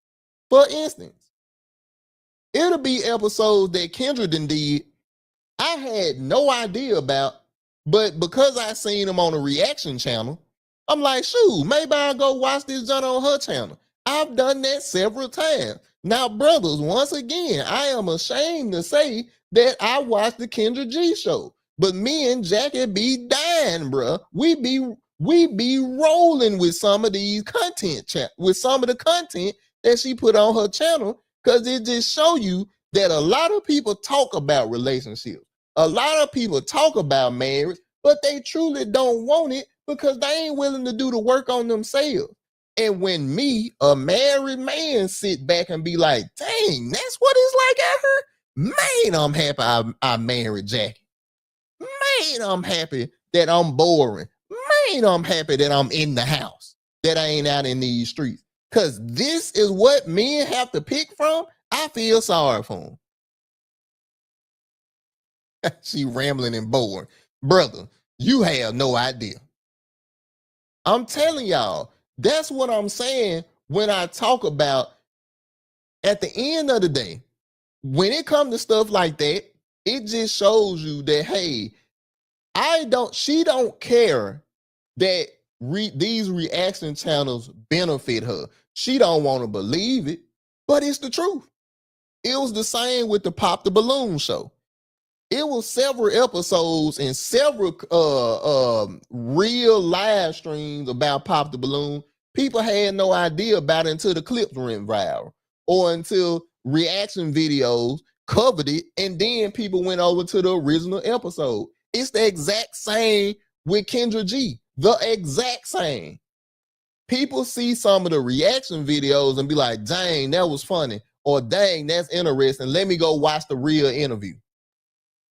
For instance, it'll be episodes that Kendra did I had no idea about, but because I seen them on a reaction channel, I'm like, shoot, maybe I'll go watch this joint on her channel. I've done that several times. Now, brothers, once again, I am ashamed to say that I watched the Kendra G show, but me and Jackie be dying, bruh. We be rolling with some of these with some of the content that she put on her channel, because it just show you that a lot of people talk about relationships. A lot of people talk about marriage, but they truly don't want it because they ain't willing to do the work on themselves. And when me, a married man, sit back and be like, dang, that's what it's like out here? Man, I'm happy I married Jackie. Man, I'm happy that I'm boring. Man, I'm happy that I'm in the house, that I ain't out in these streets. Because this is what men have to pick from. I feel sorry for him. She rambling and bored. Brother, you have no idea. I'm telling y'all, that's what I'm saying when I talk about at the end of the day, when it comes to stuff like that, it just shows you that, hey, she don't care that these reaction channels benefit her. She don't want to believe it, but it's the truth. It was the same with the Pop the Balloon show. It was several episodes and several real live streams about Pop the Balloon. People had no idea about it until the clips went viral or until reaction videos covered it, and then people went over to the original episode. It's the exact same with Kendra G. The exact same. People see some of the reaction videos and be like, dang, that was funny. Or dang, that's interesting. Let me go watch the real interview.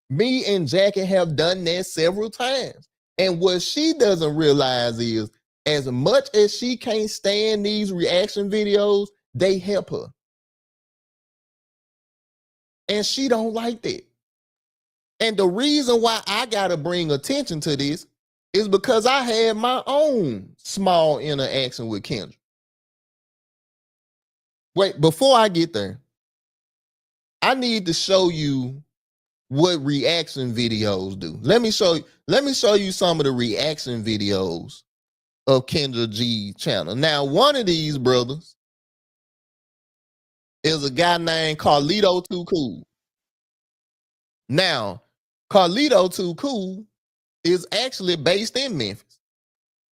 Me and Jackie have done that several times. And what she doesn't realize is, as much as she can't stand these reaction videos, they help her. And she don't like that. And the reason why I got to bring attention to this is because I had my own small interaction with Kendra. Wait, before I get there, I need to show you what reaction videos do. Let me show you some of the reaction videos of Kendra G channel. Now, one of these brothers is a guy named Carlito Too Cool. Now, Carlito Too Cool is actually based in Memphis.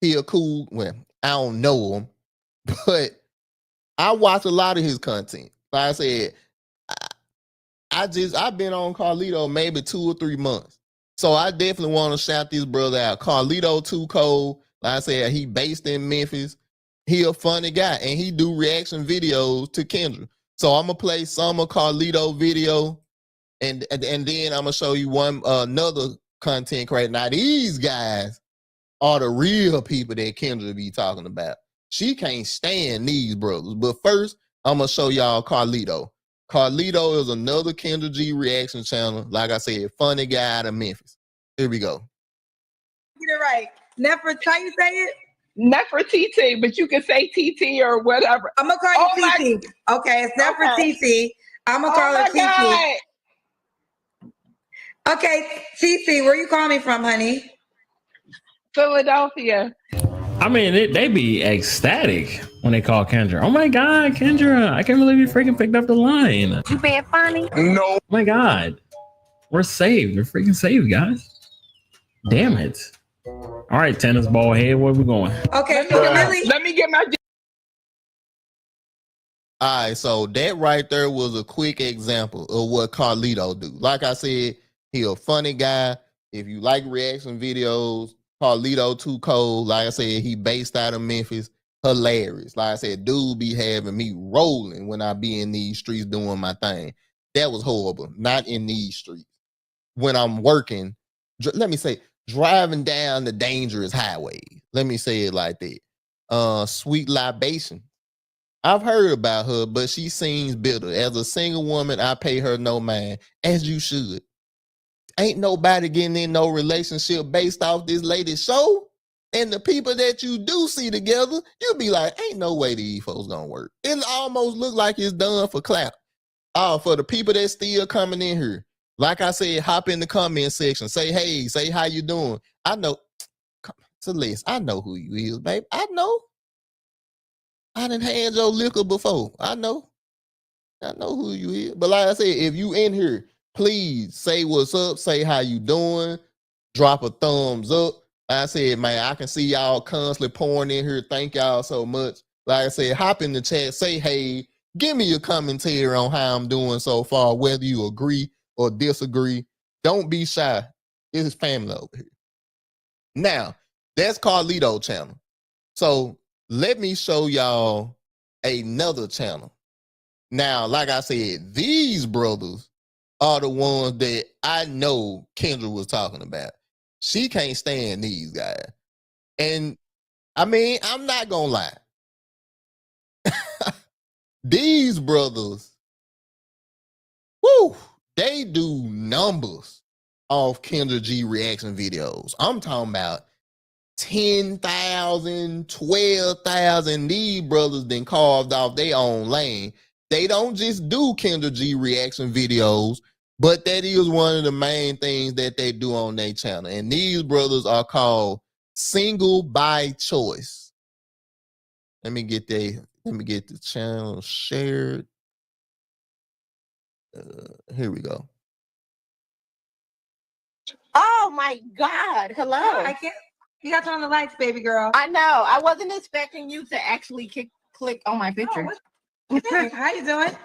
He a cool, well, I don't know him, but I watch a lot of his content. Like I said, I've been on Carlito maybe 2 or 3 months. So I definitely want to shout this brother out. Carlito Too Cold. Like I said, he based in Memphis. He a funny guy, and he do reaction videos to Kendra. So I'm gonna play some of Carlito video, and then I'm gonna show you another content creator. Now these guys are the real people that Kendra be talking about. She can't stand these brothers. But first, I'm gonna show y'all Carlito. Carlito is another Kendra G reaction channel. Like I said, funny guy out of Memphis. Here we go. Get it right. Nefer, how you say it? Nefertiti, but you can say TT or whatever. I'm gonna call you TT. Okay, it's Nefertiti. I'm gonna call her TT. Okay, TT, where you calling me from, honey? Philadelphia. I mean, they be ecstatic when they call Kendra. Oh my God, Kendra! I can't believe you freaking picked up the line. You being funny? No. Oh my God, we're saved. We're freaking saved, guys. Damn it! All right, tennis ball head, where we going? Okay, let me get my. All right, so that right there was a quick example of what Carlito do. Like I said, he a funny guy. If you like reaction videos, Carlito Too Cold. Like I said, he based out of Memphis. Hilarious. Like I said, dude be having me rolling when I be in these streets doing my thing. That was horrible. Not in these streets. When I'm working, let me say, driving down the dangerous highway. Let me say it like that. Sweet Libation. I've heard about her, but she seems bitter. As a single woman, I pay her no mind, as you should. Ain't nobody getting in no relationship based off this latest show. And the people that you do see together, you'll be like, ain't no way these folks gonna work. It almost look like it's done for clout. Oh, for the people that still coming in here, like I said, hop in the comment section. Say, hey, say how you doing. I know, Celeste, I know who you is, babe. I know. I done had your liquor before. I know who you is. But like I said, if you in here, please say what's up, say how you doing, drop a thumbs up. Like I said, man, I can see y'all constantly pouring in here. Thank y'all so much. Like I said, hop in the chat, say hey, give me your commentary on how I'm doing so far, whether you agree or disagree. Don't be shy. This is family over here. Now, that's Carlito channel. So let me show y'all another channel. Now, like I said, these brothers are the ones that I know Kendra was talking about. She can't stand these guys. And I mean, I'm not gonna lie. These brothers, whoo, they do numbers off Kendra G reaction videos. I'm talking about 10,000, 12,000. These brothers then carved off their own lane. They don't just do Kendra G reaction videos, but that is one of the main things that they do on their channel. And these brothers are called Single by Choice. Let me get the channel shared. Here we go. Oh my God. Hello. I can't. You got to turn on the lights, baby girl. I know. I wasn't expecting you to actually click on my picture. How you doing?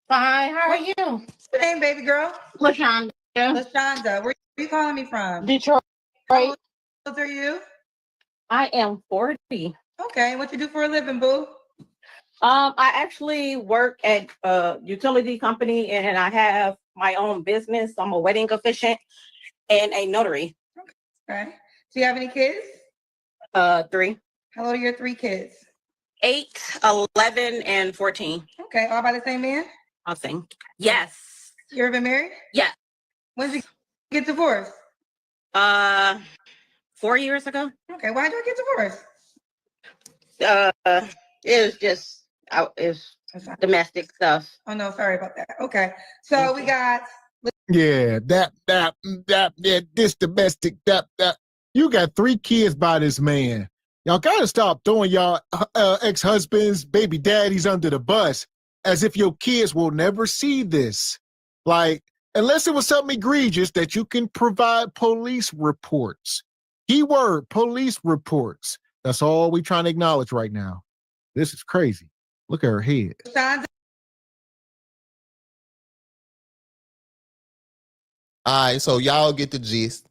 Fine. How are you? What's your name, baby girl? LaShonda. LaShonda. Where are you calling me from? Detroit. How old are you? I am 40. Okay. What you do for a living, boo? I actually work at a utility company and I have my own business. I'm a wedding officiant and a notary. Okay. Do you have any kids? 3. How old are your 3 kids? 8, 11, and 14. Okay. All by the same man? I'll sing. Yes. You ever been married? Yeah. When did you get divorced? 4 years ago. Okay. Why did you get divorced? It was just it's domestic stuff. Oh no, sorry about that. Okay. So we got Yeah, this domestic, that. You got 3 kids by this man. Y'all gotta stop throwing y'all ex-husbands, baby daddies under the bus as if your kids will never see this. Like, unless it was something egregious that you can provide police reports. Keyword, police reports. That's all we trying to acknowledge right now. This is crazy. Look at her head. Shonda. All right, so y'all get the gist.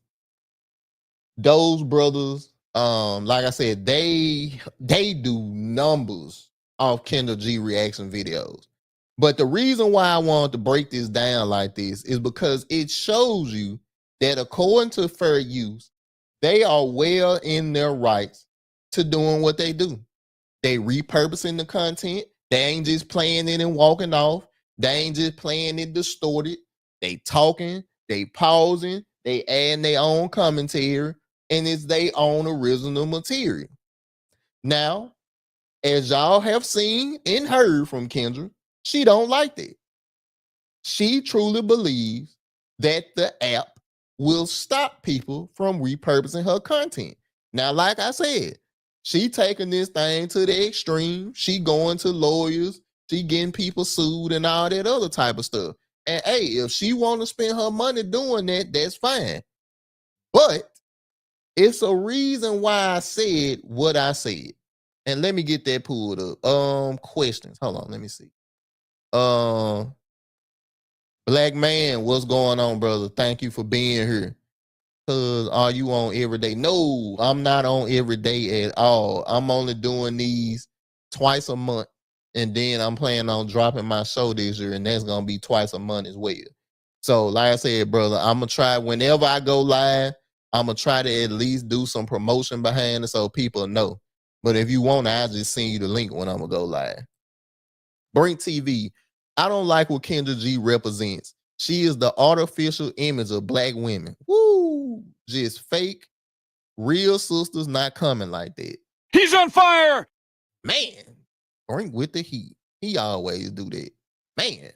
Those brothers, like I said, they do numbers off Kendall G reaction videos. But the reason why I wanted to break this down like this is because it shows you that according to fair use, they are well in their rights to doing what they do. They repurposing the content. They ain't just playing it and walking off. They ain't just playing it distorted. They talking, they pausing, they adding their own commentary, and it's their own original material. Now, as y'all have seen and heard from Kendra, she don't like that. She truly believes that the app will stop people from repurposing her content. Now, like I said, she taking this thing to the extreme. She going to lawyers. She getting people sued and all that other type of stuff. And hey, if she want to spend her money doing that, that's fine. But it's a reason why I said what I said. And let me get that pulled up. Questions. Hold on, let me see. Black man, what's going on, brother? Thank you for being here. Cause are you on every day? No, I'm not on every day at all. I'm only doing these twice a month. And then I'm planning on dropping my show this year, and that's gonna be twice a month as well. So, like I said, brother, I'm gonna try whenever I go live, I'm gonna try to at least do some promotion behind it so people know. But if you want, I'll just send you the link when I'm gonna go live. Brink TV. I don't like what Kendra G represents. She is the artificial image of black women. Woo! Just fake. Real sisters not coming like that. He's on fire! Man, Brink with the heat. He always do that. Man.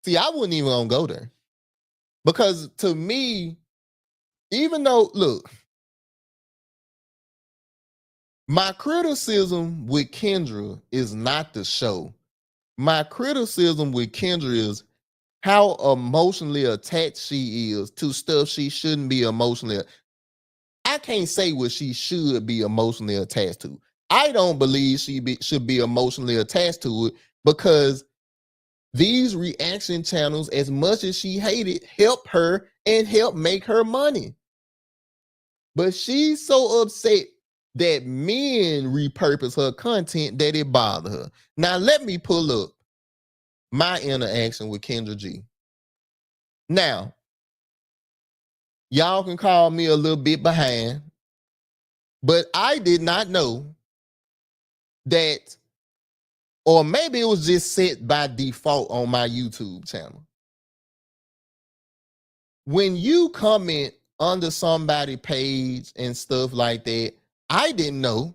See, I wouldn't even gonna go there. Because to me, even though, look, my criticism with Kendra is not the show. My criticism with Kendra is how emotionally attached she is to stuff she shouldn't be emotionally. I can't say what she should be emotionally attached to. I don't believe she should be emotionally attached to it because these reaction channels, as much as she hated, help her and help make her money. But she's so upset that men repurpose her content that it bothers her. Now, let me pull up my interaction with Kendra G. Now, y'all can call me a little bit behind, but I did not know that Or maybe it was just set by default on my YouTube channel. When you comment under somebody's page and stuff like that, I didn't know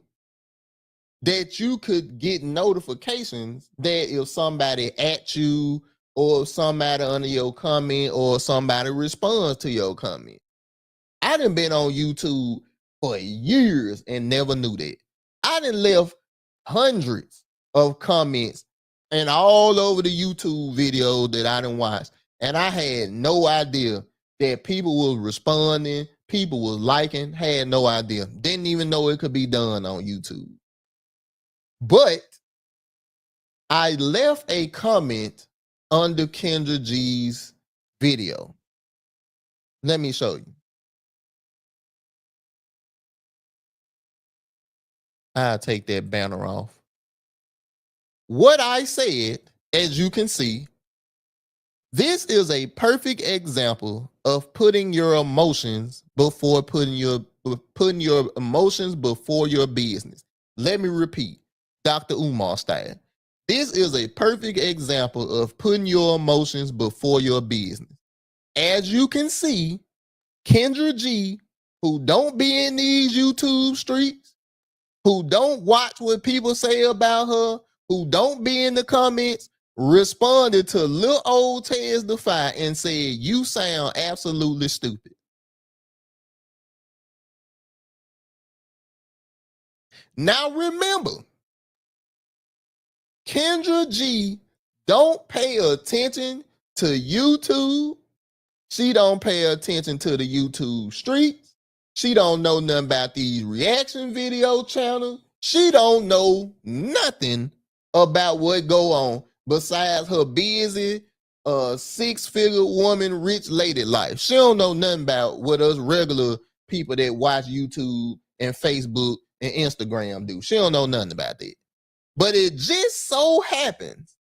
that you could get notifications that if somebody at you or somebody under your comment or somebody responds to your comment. I done been on YouTube for years and never knew that. I done left hundreds of comments and all over the YouTube videos that I done watched. And I had no idea that people was responding, people was liking, had no idea. Didn't even know it could be done on YouTube. But I left a comment under Kendra G's video. Let me show you. I'll take that banner off. What I said, as you can see, this is a perfect example of putting your emotions before putting your emotions before your business. Let me repeat, Dr. Umar style. This is a perfect example of putting your emotions before your business. As you can see, Kendra G, who don't be in these YouTube streets, who don't watch what people say about her, who don't be in the comments, responded to little old Tezdafye and said, "You sound absolutely stupid." Now remember, Kendra G don't pay attention to YouTube. She don't pay attention to the YouTube streets. She don't know nothing about these reaction video channels. She don't know nothing about what go on besides her busy six-figure woman, rich lady life. She don't know nothing about what us regular people that watch YouTube and Facebook and Instagram do. She don't know nothing about that. But it just so happens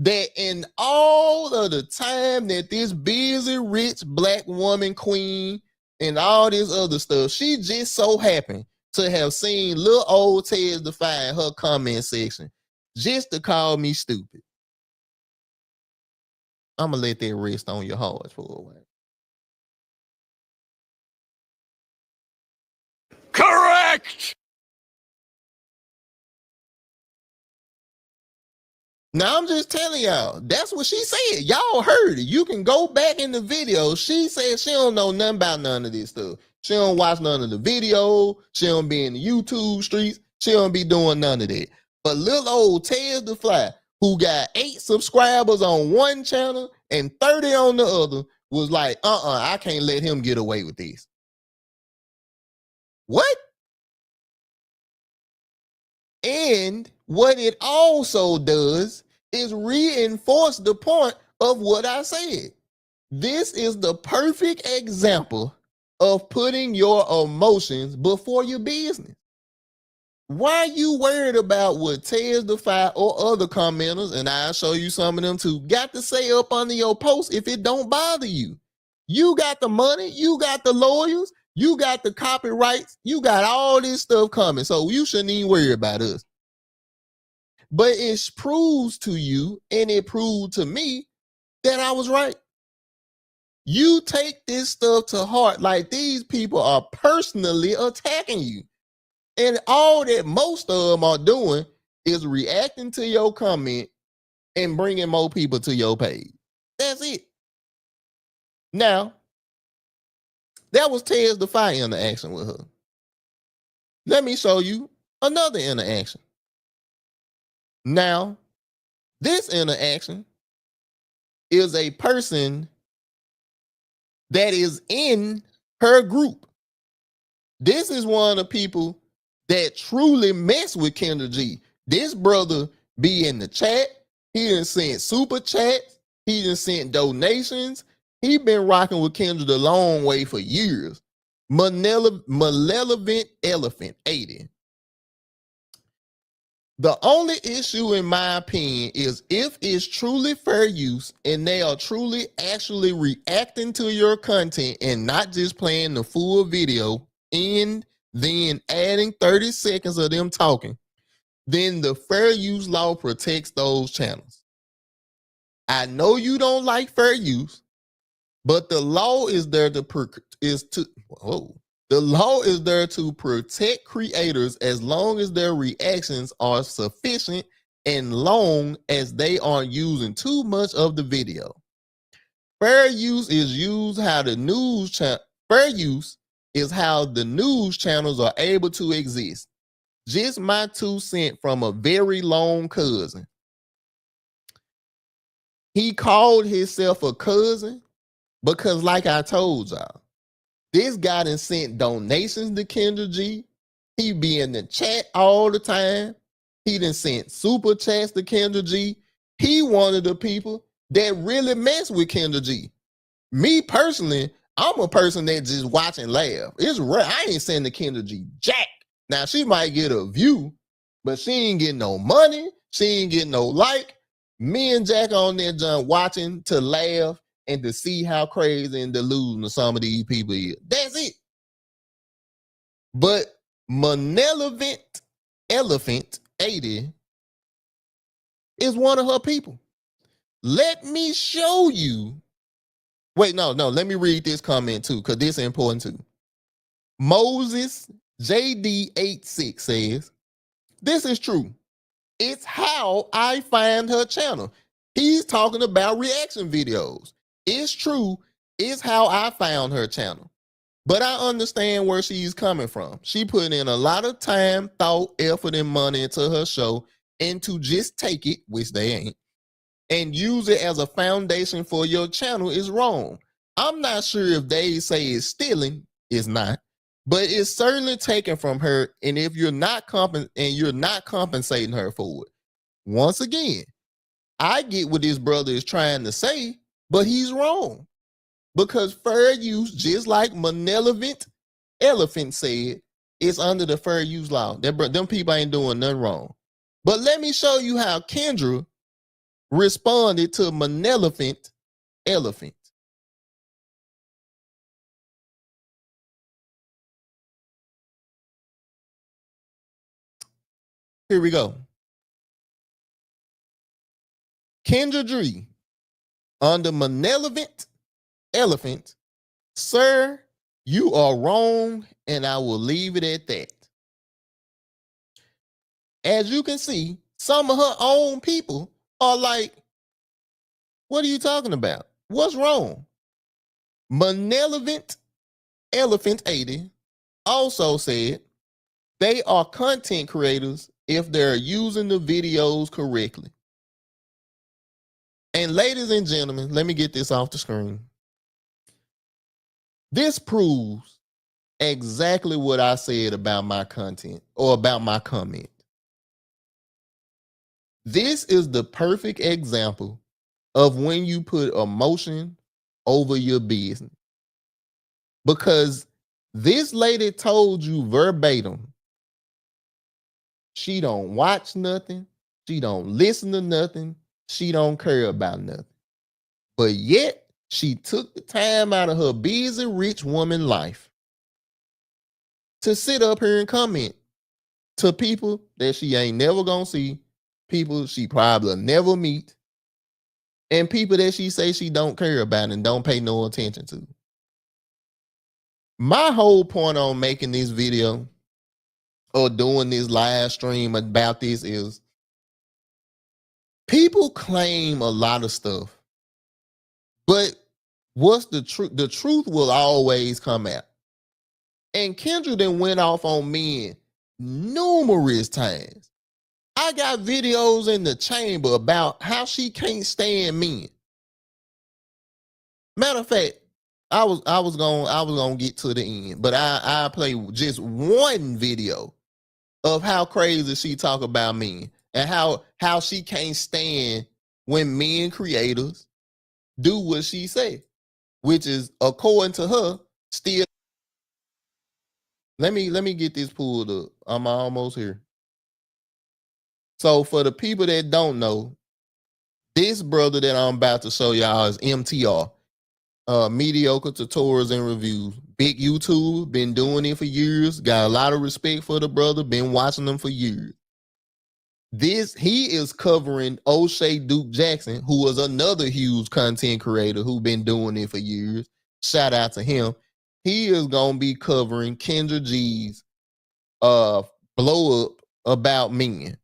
that in all of the time that this busy, rich black woman queen and all this other stuff, she just so happened to have seen little old Tezdafye in her comment section just to call me stupid. I'm going to let that rest on your heart for a while. Correct! Now, I'm just telling y'all, that's what she said. Y'all heard it. You can go back in the video. She said she don't know nothing about none of this stuff. She don't watch none of the video. She don't be in the YouTube streets. She don't be doing none of that. But little old Tezdafye, who got 8 subscribers on one channel and 30 on the other, was like, I can't let him get away with this. What? And what it also does is reinforce the point of what I said. This is the perfect example of putting your emotions before your business. Why are you worried about what Tezdafye or other commenters, and I'll show you some of them too, got to say up under your post if it don't bother you? You got the money, you got the lawyers, you got the copyrights, you got all this stuff coming, so you shouldn't even worry about us. But it proves to you, and it proved to me, that I was right. You take this stuff to heart like these people are personally attacking you. And all that most of them are doing is reacting to your comment and bringing more people to your page. That's it. Now, that was Tezdafye interaction with her. Let me show you another interaction. Now, this interaction is a person that is in her group. This is one of the people that truly mess with Kendra G. This brother be in the chat. He done sent super chats. He done sent donations. He been rocking with Kendra the long way for years. Malevolent Elephant 80. The only issue, in my opinion, is if it's truly fair use and they are truly actually reacting to your content and not just playing the full video and then adding 30 seconds of them talking, then the fair use law protects those channels. I know you don't like fair use, but the law is there to the law is there to protect creators as long as their reactions are sufficient and long as they aren't using too much of the video. Fair use is used how the news fair use is how the news channels are able to exist. Just my 2 cents from a very long cousin. He called himself a cousin because, like I told y'all, this guy done sent donations to Kendra G. He be in the chat all the time. He done sent super chats to Kendra G. He one of the people that really mess with Kendra G. Me personally, I'm a person that just watch and laugh. It's rare. I ain't sending Kendra G jack. Now, she might get a view, but she ain't getting no money. She ain't getting no like. Me and Jack on there, John, watching to laugh and to see how crazy and delusional some of these people is. That's it. But Malevolent Elephant 80 is one of her people. Let me show you. Wait, no. Let me read this comment too, because this is important too. Moses JD86 says, this is true. It's how I find her channel. He's talking about reaction videos. It's true. It's how I found her channel. But I understand where she's coming from. She put in a lot of time, thought, effort, and money into her show, and to just take it, which they ain't, and use it as a foundation for your channel is wrong. I'm not sure if they say it's stealing, it's not, but it's certainly taken from her. And if you're not compensating her for it, once again, I get what this brother is trying to say, but he's wrong. Because fair use, just like Malevolent Elephant said, it's under the fair use law. Them people ain't doing nothing wrong. But let me show you how Kendra responded to Malevolent Elephant. Here we go. Kendra Dree, under Malevolent Elephant, sir, you are wrong, and I will leave it at that. As you can see, some of her own people are like, what are you talking about? What's wrong? Malevolent Elephant 80 also said they are content creators if they're using the videos correctly. And ladies and gentlemen, let me get this off the screen. This proves exactly what I said about my content or about my comment. This is the perfect example of when you put emotion over your business. Because this lady told you verbatim, she don't watch nothing, she don't listen to nothing, she don't care about nothing. But yet, she took the time out of her busy rich woman life to sit up here and comment to people that she ain't never gonna see, people she probably never meet, and people that she say she don't care about and don't pay no attention to. My whole point on making this video or doing this live stream about this is people claim a lot of stuff, but what's the truth? The truth will always come out. And Kendra then went off on men numerous times. I got videos in the chamber about how she can't stand men. Matter of fact, I was gonna get to the end, but I play just one video of how crazy she talk about men and how she can't stand when men creators do what she say, which is, according to her, still. Let me get this pulled up. I'm almost here. So for the people that don't know, this brother that I'm about to show y'all is MTR, mediocre tutorials and reviews. Big YouTube, been doing it for years. Got a lot of respect for the brother. Been watching them for years. He is covering O'Shea Duke Jackson, who was another huge content creator who been doing it for years. Shout out to him. He is gonna be covering Kendra G's blow up about men.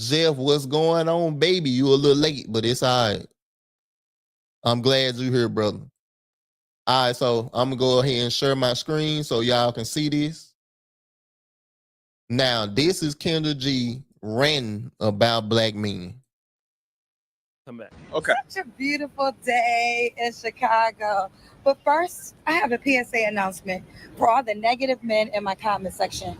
Jeff, what's going on, baby? You a little late, but it's all right. I'm glad you're here, brother. All right, so I'm gonna go ahead and share my screen so y'all can see this. Now, this is Kendra G ranting about black men. Come back. Okay. Such a beautiful day in Chicago. But first, I have a PSA announcement for all the negative men in my comment section.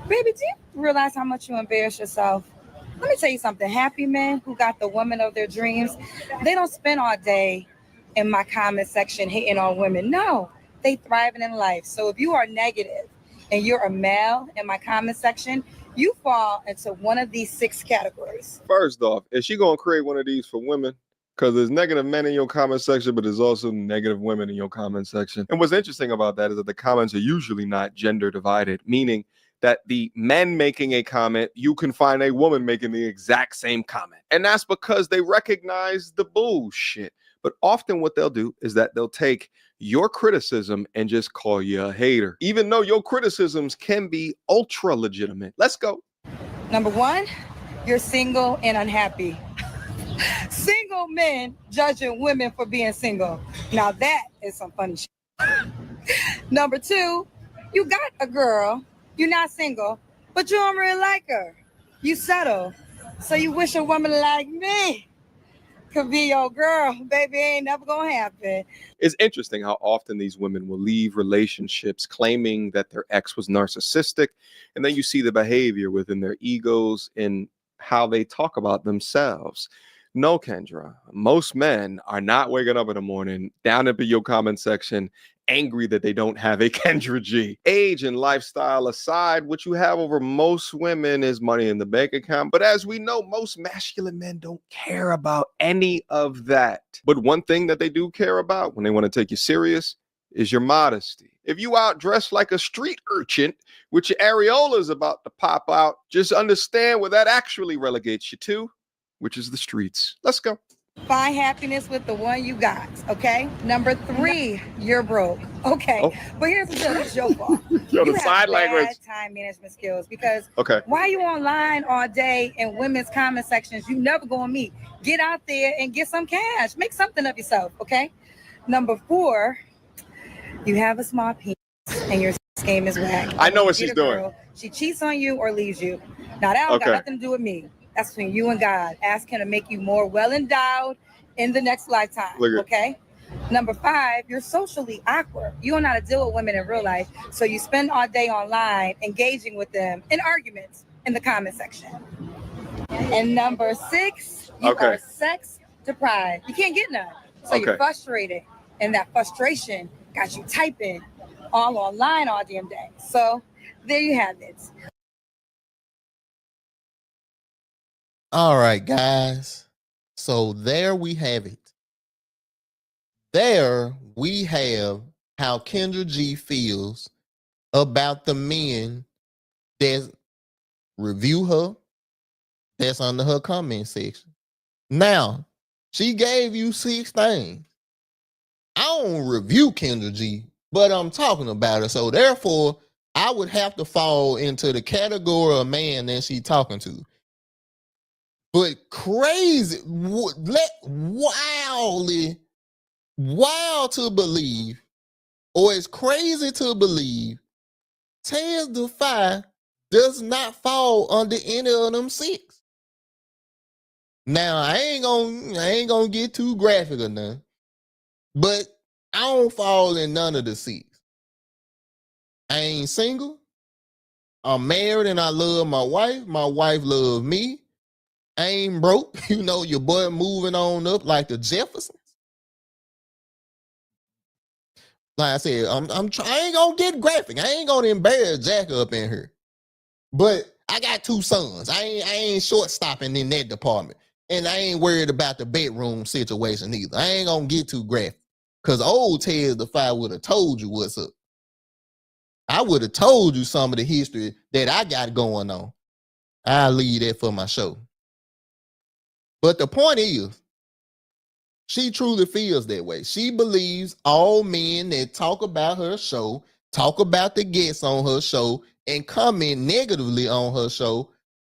Baby, do you realize how much you embarrass yourself? Let me tell you something. Happy men who got the woman of their dreams, they don't spend all day in my comment section hating on women. No, they thriving in life. So if you are negative and you're a male in my comment section, you fall into one of these 6 categories. First off, is she gonna create one of these for women? Because there's negative men in your comment section, but there's also negative women in your comment section. And what's interesting about that is that the comments are usually not gender divided, meaning that the men making a comment, you can find a woman making the exact same comment. And that's because they recognize the bullshit. But often what they'll do is that they'll take your criticism and just call you a hater, even though your criticisms can be ultra legitimate. Let's go. Number 1, you're single and unhappy. Single men judging women for being single. Now that is some funny shit. Number 2, you got a girl, you're not single, but you don't really like her. You settle. So you wish a woman like me could be your girl. Baby, ain't never gonna happen. It's interesting how often these women will leave relationships claiming that their ex was narcissistic, and then you see the behavior within their egos and how they talk about themselves. No, Kendra, most men are not waking up in the morning down into your comment section angry that they don't have a Kendra G. Age and lifestyle aside, what you have over most women is money in the bank account. But as we know, most masculine men don't care about any of that. But one thing that they do care about when they want to take you serious is your modesty. If you out dressed like a street urchin with your areolas about to pop out, just understand where that actually relegates you to, which is the streets. Let's go. Find happiness with the one you got, okay? Number 3, you're broke. Okay, but here's the deal, it's your fault. Yo, You the have side bad language. time management skills because Okay. why you online all day in women's comment sections you never gonna meet? Get out there and get some cash. Make something of yourself, okay? Number 4, you have a small penis and your game is whack. I know what Get she's a doing. girl, she cheats on you or leaves you. Now that don't got nothing to do with me. That's between you and God. Ask him to make you more well endowed in the next lifetime. Okay. Number 5, you're socially awkward. You don't know how to deal with women in real life. So you spend all day online engaging with them in arguments in the comment section. And number 6, you are sex deprived. You can't get none. So you're frustrated. And that frustration got you typing all online all damn day. So there you have it. All right, guys. So there we have it. There we have how Kendra G feels about the men that review her, that's under her comment section. Now, she gave you 6 things. I don't review Kendra G, but I'm talking about her. So therefore, I would have to fall into the category of man that she talking to. But crazy, wild to believe, or it's crazy to believe, Tezdafye does not fall under any of them 6. Now I ain't gonna get too graphic or nothing, but I don't fall in none of the 6. I ain't single. I'm married and I love my wife. My wife loves me. I ain't broke. You know, your boy moving on up like the Jeffersons. Like I said, I ain't gonna get graphic. I ain't gonna embarrass Jack up in here. But I got 2 sons. I ain't short stopping in that department. And I ain't worried about the bedroom situation either. I ain't gonna get too graphic. Cause old Tezdafye would have told you what's up. I would have told you some of the history that I got going on. I'll leave that for my show. But the point is, she truly feels that way. She believes all men that talk about her show, talk about the guests on her show, and comment negatively on her show,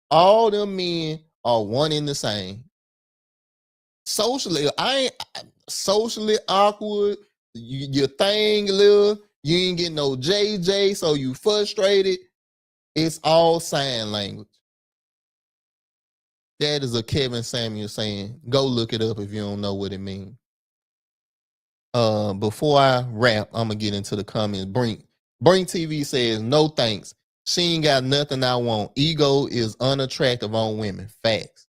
all them men are one and the same. Socially awkward. Your thing little. You ain't getting no JJ, so you frustrated. It's all sign language. That is a Kevin Samuel saying. Go look it up if you don't know what it means. Before I wrap, I'm gonna get into the comments. Brink TV says, no thanks. She ain't got nothing I want. Ego is unattractive on women. Facts.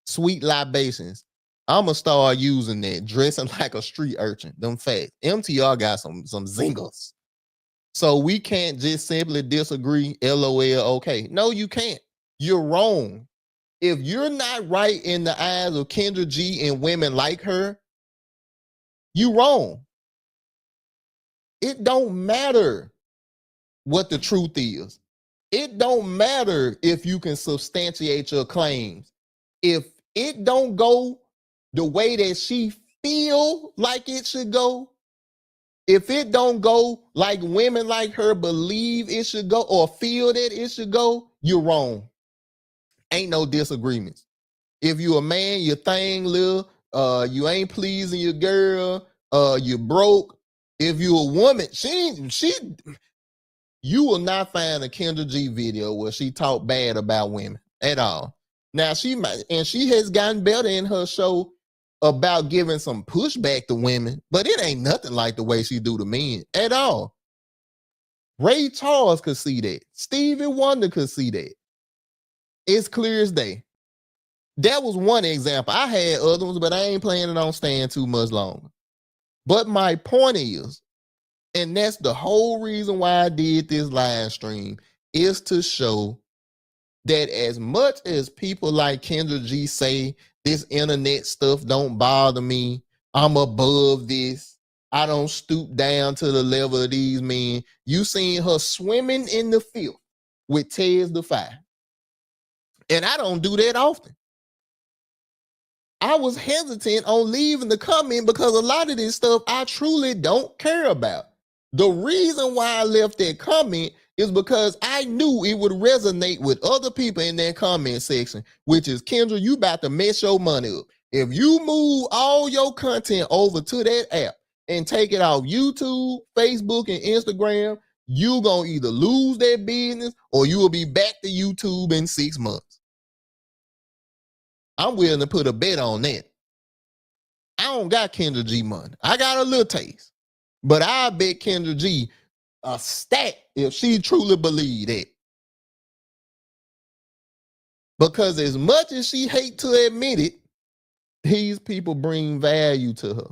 Sweet libations. I'ma start using that. Dressing like a street urchin. Them facts. MTR got some zingers. So we can't just simply disagree. LOL. Okay. No, you can't. You're wrong. If you're not right in the eyes of Kendra G and women like her, you wrong. It don't matter what the truth is. It don't matter if you can substantiate your claims. If it don't go the way that she feel like it should go, if it don't go like women like her believe it should go or feel that it should go, you're wrong. Ain't no disagreements. If you a man, your thing little, you ain't pleasing your girl, you broke. If you a woman, you will not find a Kendra G video where she talk bad about women at all. Now she has gotten better in her show about giving some pushback to women, but it ain't nothing like the way she do to men at all. Ray Charles could see that. Stevie Wonder could see that. It's clear as day. That was one example. I had other ones, but I ain't planning on staying too much longer. But my point is, and that's the whole reason why I did this live stream, is to show that as much as people like Kendra G say, this internet stuff don't bother me, I'm above this, I don't stoop down to the level of these men, you seen her swimming in the filth with Tezdafye. And I don't do that often. I was hesitant on leaving the comment because a lot of this stuff I truly don't care about. The reason why I left that comment is because I knew it would resonate with other people in that comment section, which is, Kendra, you about to mess your money up. If you move all your content over to that app and take it off YouTube, Facebook, and Instagram, you gonna either lose that business or you will be back to YouTube in 6 months. I'm willing to put a bet on that. I don't got Kendra G money. I got a little taste. But I bet Kendra G a stack if she truly believe that. Because as much as she hate to admit it, these people bring value to her.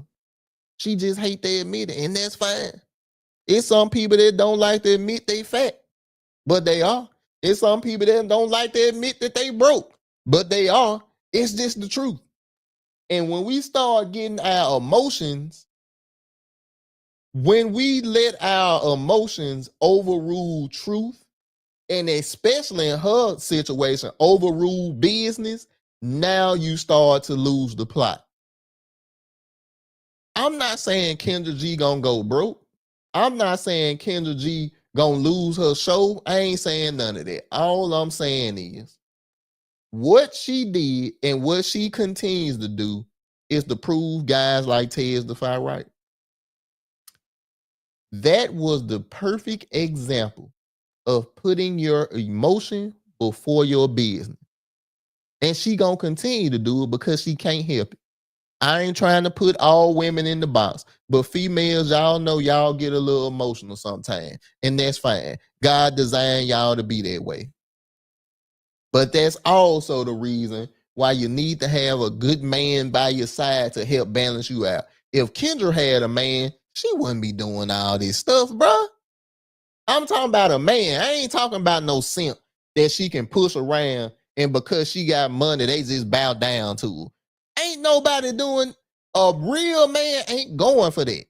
She just hate to admit it, and that's fine. It's some people that don't like to admit they fat, but they are. It's some people that don't like to admit that they broke, but they are. It's just the truth. And when we start getting our emotions, when we let our emotions overrule truth, and especially in her situation, overrule business, now you start to lose the plot. I'm not saying Kendra G gonna go broke. I'm not saying Kendra G gonna lose her show. I ain't saying none of that. All I'm saying is what she did and what she continues to do is to prove guys like Tezdafye right. That was the perfect example of putting your emotion before your business. And she gonna continue to do it because she can't help it. I ain't trying to put all women in the box, but females, y'all know y'all get a little emotional sometimes, and that's fine. God designed y'all to be that way. But that's also the reason why you need to have a good man by your side to help balance you out. If Kendra had a man, she wouldn't be doing all this stuff, bruh. I'm talking about a man. I ain't talking about no simp that she can push around, and because she got money, they just bow down to her. Ain't nobody doing, a real man ain't going for that.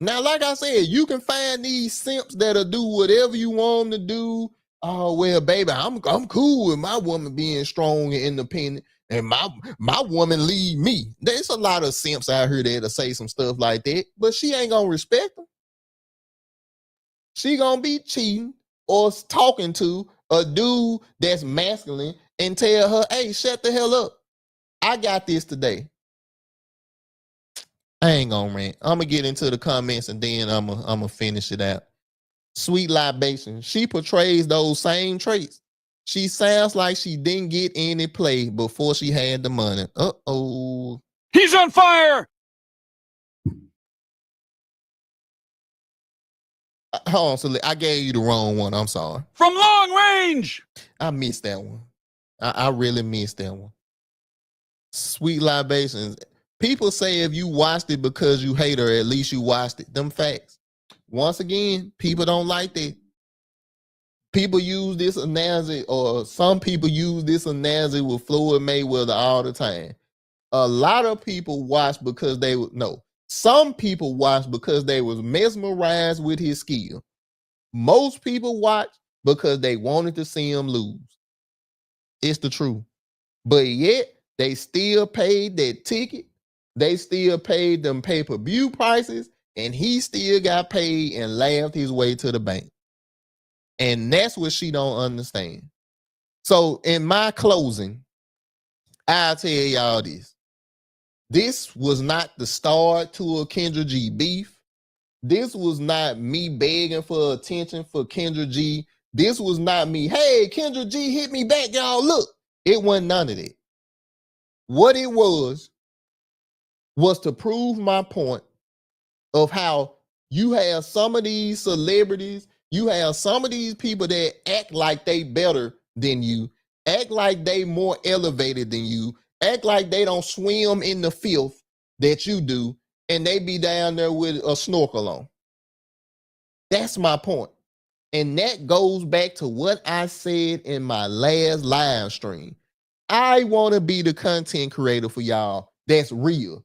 Now, like I said, you can find these simps that'll do whatever you want them to do. Oh well, baby, I'm cool with my woman being strong and independent, and my woman leave me. There's a lot of simps out here that say some stuff like that, but she ain't gonna respect them. She gonna be cheating or talking to a dude that's masculine and tell her, "Hey, shut the hell up. I got this today." I ain't gonna rant. I'm gonna get into the comments and then I'm gonna finish it out. Sweet libation. She portrays those same traits. She sounds like she didn't get any play before she had the money. Uh-oh. He's on fire! Hold on, so I gave you the wrong one. I'm sorry. From long range! I missed that one. I really missed that one. Sweet libations. People say if you watched it because you hate her, at least you watched it. Them facts. Once again, people don't like that. People use this analogy, or some people use this analogy with Floyd Mayweather all the time. A lot of people watch because they would no. Some people watch because they was mesmerized with his skill. Most people watch because they wanted to see him lose. It's the truth. But yet they still paid that ticket. They still paid them pay-per-view prices, and he still got paid and laughed his way to the bank. And that's what she don't understand. So in my closing, I'll tell y'all this. This was not the start to a Kendra G beef. This was not me begging for attention for Kendra G. This was not me, hey, Kendra G, hit me back, y'all. Look, it wasn't none of that. What it was to prove my point of how you have some of these celebrities, you have some of these people that act like they better than you, act like they more elevated than you, act like they don't swim in the filth that you do, and they be down there with a snorkel on. That's my point. And that goes back to what I said in my last live stream. I want to be the content creator for y'all that's real.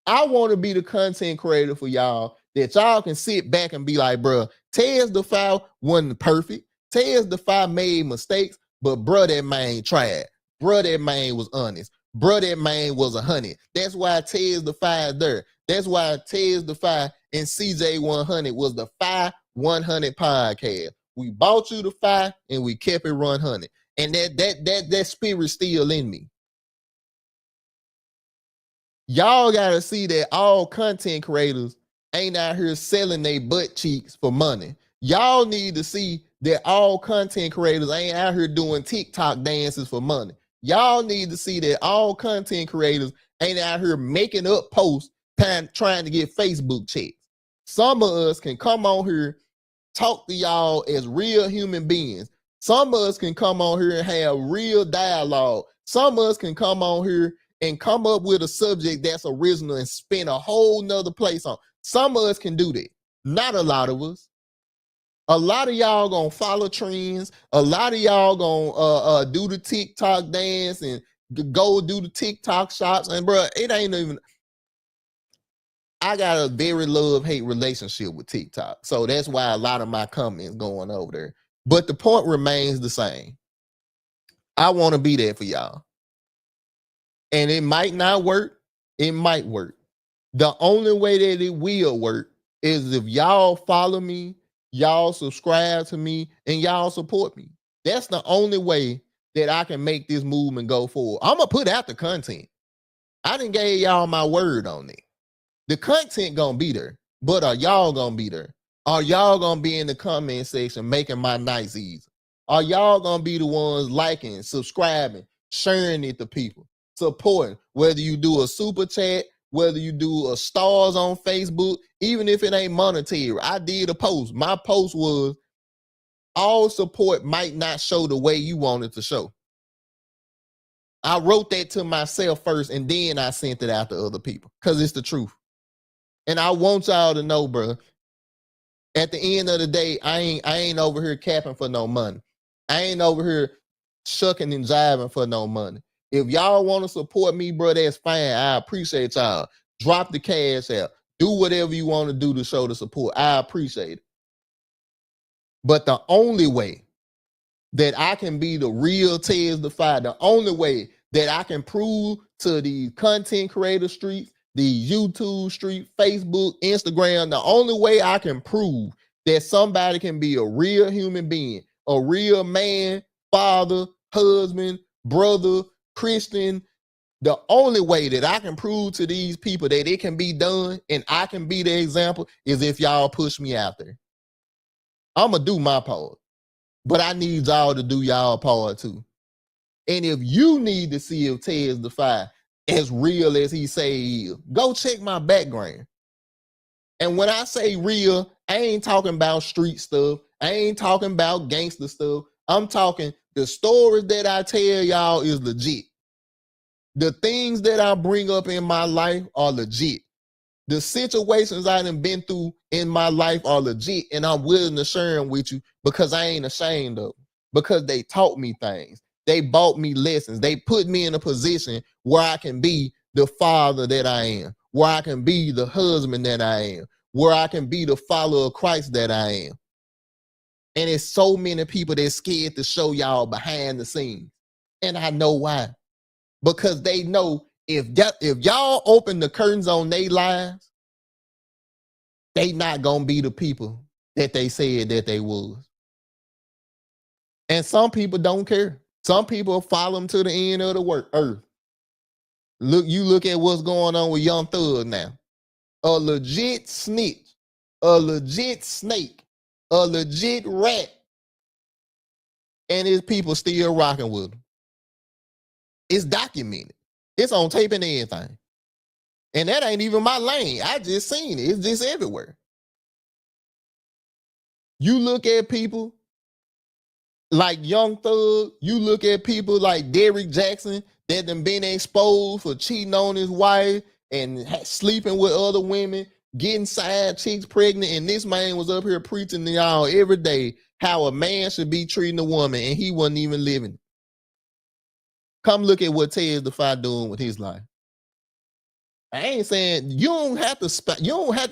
I want to be the content creator for y'all that y'all can sit back and be like, bro, Tezdafye wasn't perfect. Tezdafye made mistakes, but bro, that man tried. Bro, that man was honest. Bro, that man was 100. That's why Tezdafye is there. That's why Tezdafye and CJ100 was the 5-100 podcast. We bought you the 5 and we kept it 100. And that spirit still in me. Y'all gotta see that all content creators ain't out here selling their butt cheeks for money. Y'all need to see that all content creators ain't out here doing TikTok dances for money. Y'all need to see that all content creators ain't out here making up posts trying to get Facebook checks. Some of us can come on here, talk to y'all as real human beings. Some of us can come on here and have real dialogue. Some of us can come on here and come up with a subject that's original and spend a whole nother place on. Some of us can do that. Not a lot of us. A lot of y'all gonna follow trends. A lot of y'all gonna do the TikTok dance and go do the TikTok shops. And bro, it ain't even. I got a very love-hate relationship with TikTok. So that's why a lot of my comments going over there. But the point remains the same. I want to be there for y'all. And it might not work. It might work. The only way that it will work is if y'all follow me, y'all subscribe to me, and y'all support me. That's the only way that I can make this movement go forward. I'm going to put out the content. I done gave y'all my word on it. The content going to be there, but are y'all going to be there? Are y'all going to be in the comment section making my nights easy? Are y'all going to be the ones liking, subscribing, sharing it to people? Supporting, whether you do a super chat, whether you do a stars on Facebook, even if it ain't monetary. I did a post. My post was, all support might not show the way you want it to show. I wrote that to myself first, and then I sent it out to other people because it's the truth. And I want y'all to know, bro, at the end of the day, I ain't over here capping for no money. I ain't over here shucking and jiving for no money. If y'all want to support me, bro, that's fine. I appreciate y'all. Drop the cash out. Do whatever you want to do to show the support. I appreciate it. But the only way that I can be the real Tezdafye, the only way that I can prove to the content creator streets, the YouTube street, Facebook, Instagram, the only way I can prove that somebody can be a real human being, a real man, father, husband, brother, Christian, the only way that I can prove to these people that it can be done and I can be the example is if y'all push me out there. I'm going to do my part, but I need y'all to do y'all part too. And if you need to see if Tezdafye as real as he say he is, go check my background. And when I say real, I ain't talking about street stuff. I ain't talking about gangster stuff. I'm talking the stories that I tell y'all is legit. The things that I bring up in my life are legit. The situations I done been through in my life are legit, and I'm willing to share them with you because I ain't ashamed of them, because they taught me things. They bought me lessons. They put me in a position where I can be the father that I am, where I can be the husband that I am, where I can be the follower of Christ that I am. And it's so many people that's scared to show y'all behind the scenes. And I know why. Because they know if y'all open the curtains on their lives, they not gonna be the people that they said that they was. And some people don't care. Some people follow them to the end of the earth. Look at what's going on with Young Thug now. A legit snitch, a legit snake, a legit rat, and his people still rocking with him. It's documented. It's on tape and everything. And that ain't even my lane. I just seen it. It's just everywhere. You look at people like Young Thug, you look at people like Derrick Jackson that done been exposed for cheating on his wife and sleeping with other women, getting side chicks pregnant, and this man was up here preaching to y'all every day how a man should be treating a woman, and he wasn't even living. Come look at what Tezdafye doing with his life. I ain't saying you don't have to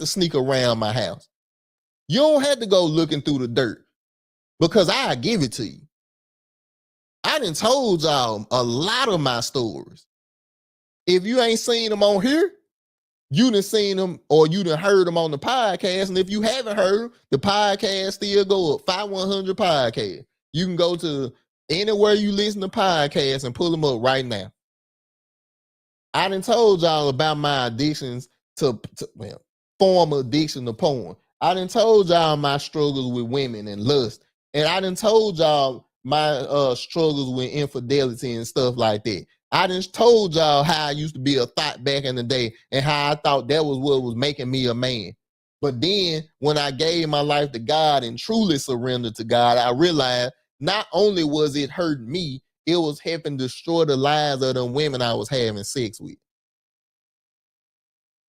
sneak around my house. You don't have to go looking through the dirt because I give it to you. I done told y'all a lot of my stories. If you ain't seen them on here, you done seen them or you done heard them on the podcast. And if you haven't heard, the podcast still go up. 5100 podcast. You can go to anywhere you listen to podcasts and pull them up right now. I done told y'all about my addictions to former addiction to porn. I done told y'all my struggles with women and lust. And I done told y'all my struggles with infidelity and stuff like that. I done told y'all how I used to be a thought back in the day and how I thought that was what was making me a man. But then when I gave my life to God and truly surrendered to God, I realized not only was it hurting me, it was helping destroy the lives of the women I was having sex with.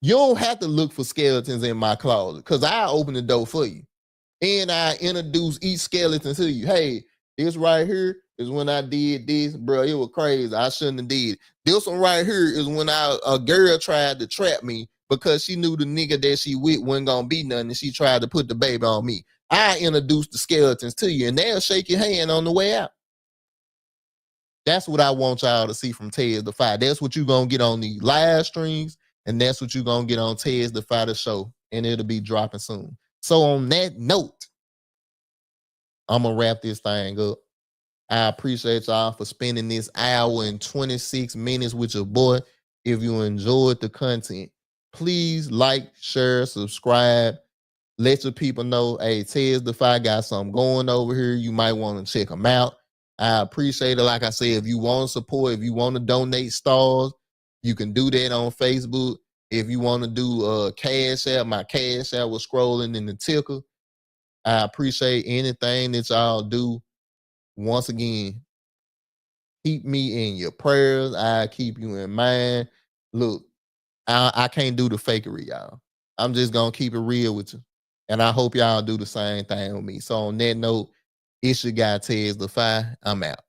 You don't have to look for skeletons in my closet because I open the door for you. And I introduce each skeleton to you. Hey, this right here is when I did this, bro. It was crazy. I shouldn't have did. This one right here is when a girl tried to trap me because she knew the nigga that she with wasn't gonna be nothing, and she tried to put the baby on me. I introduced the skeletons to you, and they'll shake your hand on the way out. That's what I want y'all to see from Tezdafye. That's what you're gonna get on the live streams, and that's what you're gonna get on Tezdafye the show, and it'll be dropping soon. So on that note, I'm gonna wrap this thing up. I appreciate y'all for spending this hour and 26 minutes with your boy. If you enjoyed the content, please like, share, subscribe. Let your people know, hey, Tezdafye got something going over here. You might want to check them out. I appreciate it. Like I said, if you want to support, if you want to donate stars, you can do that on Facebook. If you want to do Cash App, my Cash App was scrolling in the ticker. I appreciate anything that y'all do. Once again, keep me in your prayers. I keep you in mind. Look, I can't do the fakery, y'all. I'm just going to keep it real with you. And I hope y'all do the same thing with me. So on that note, it's your guy Tezdafye. I'm out.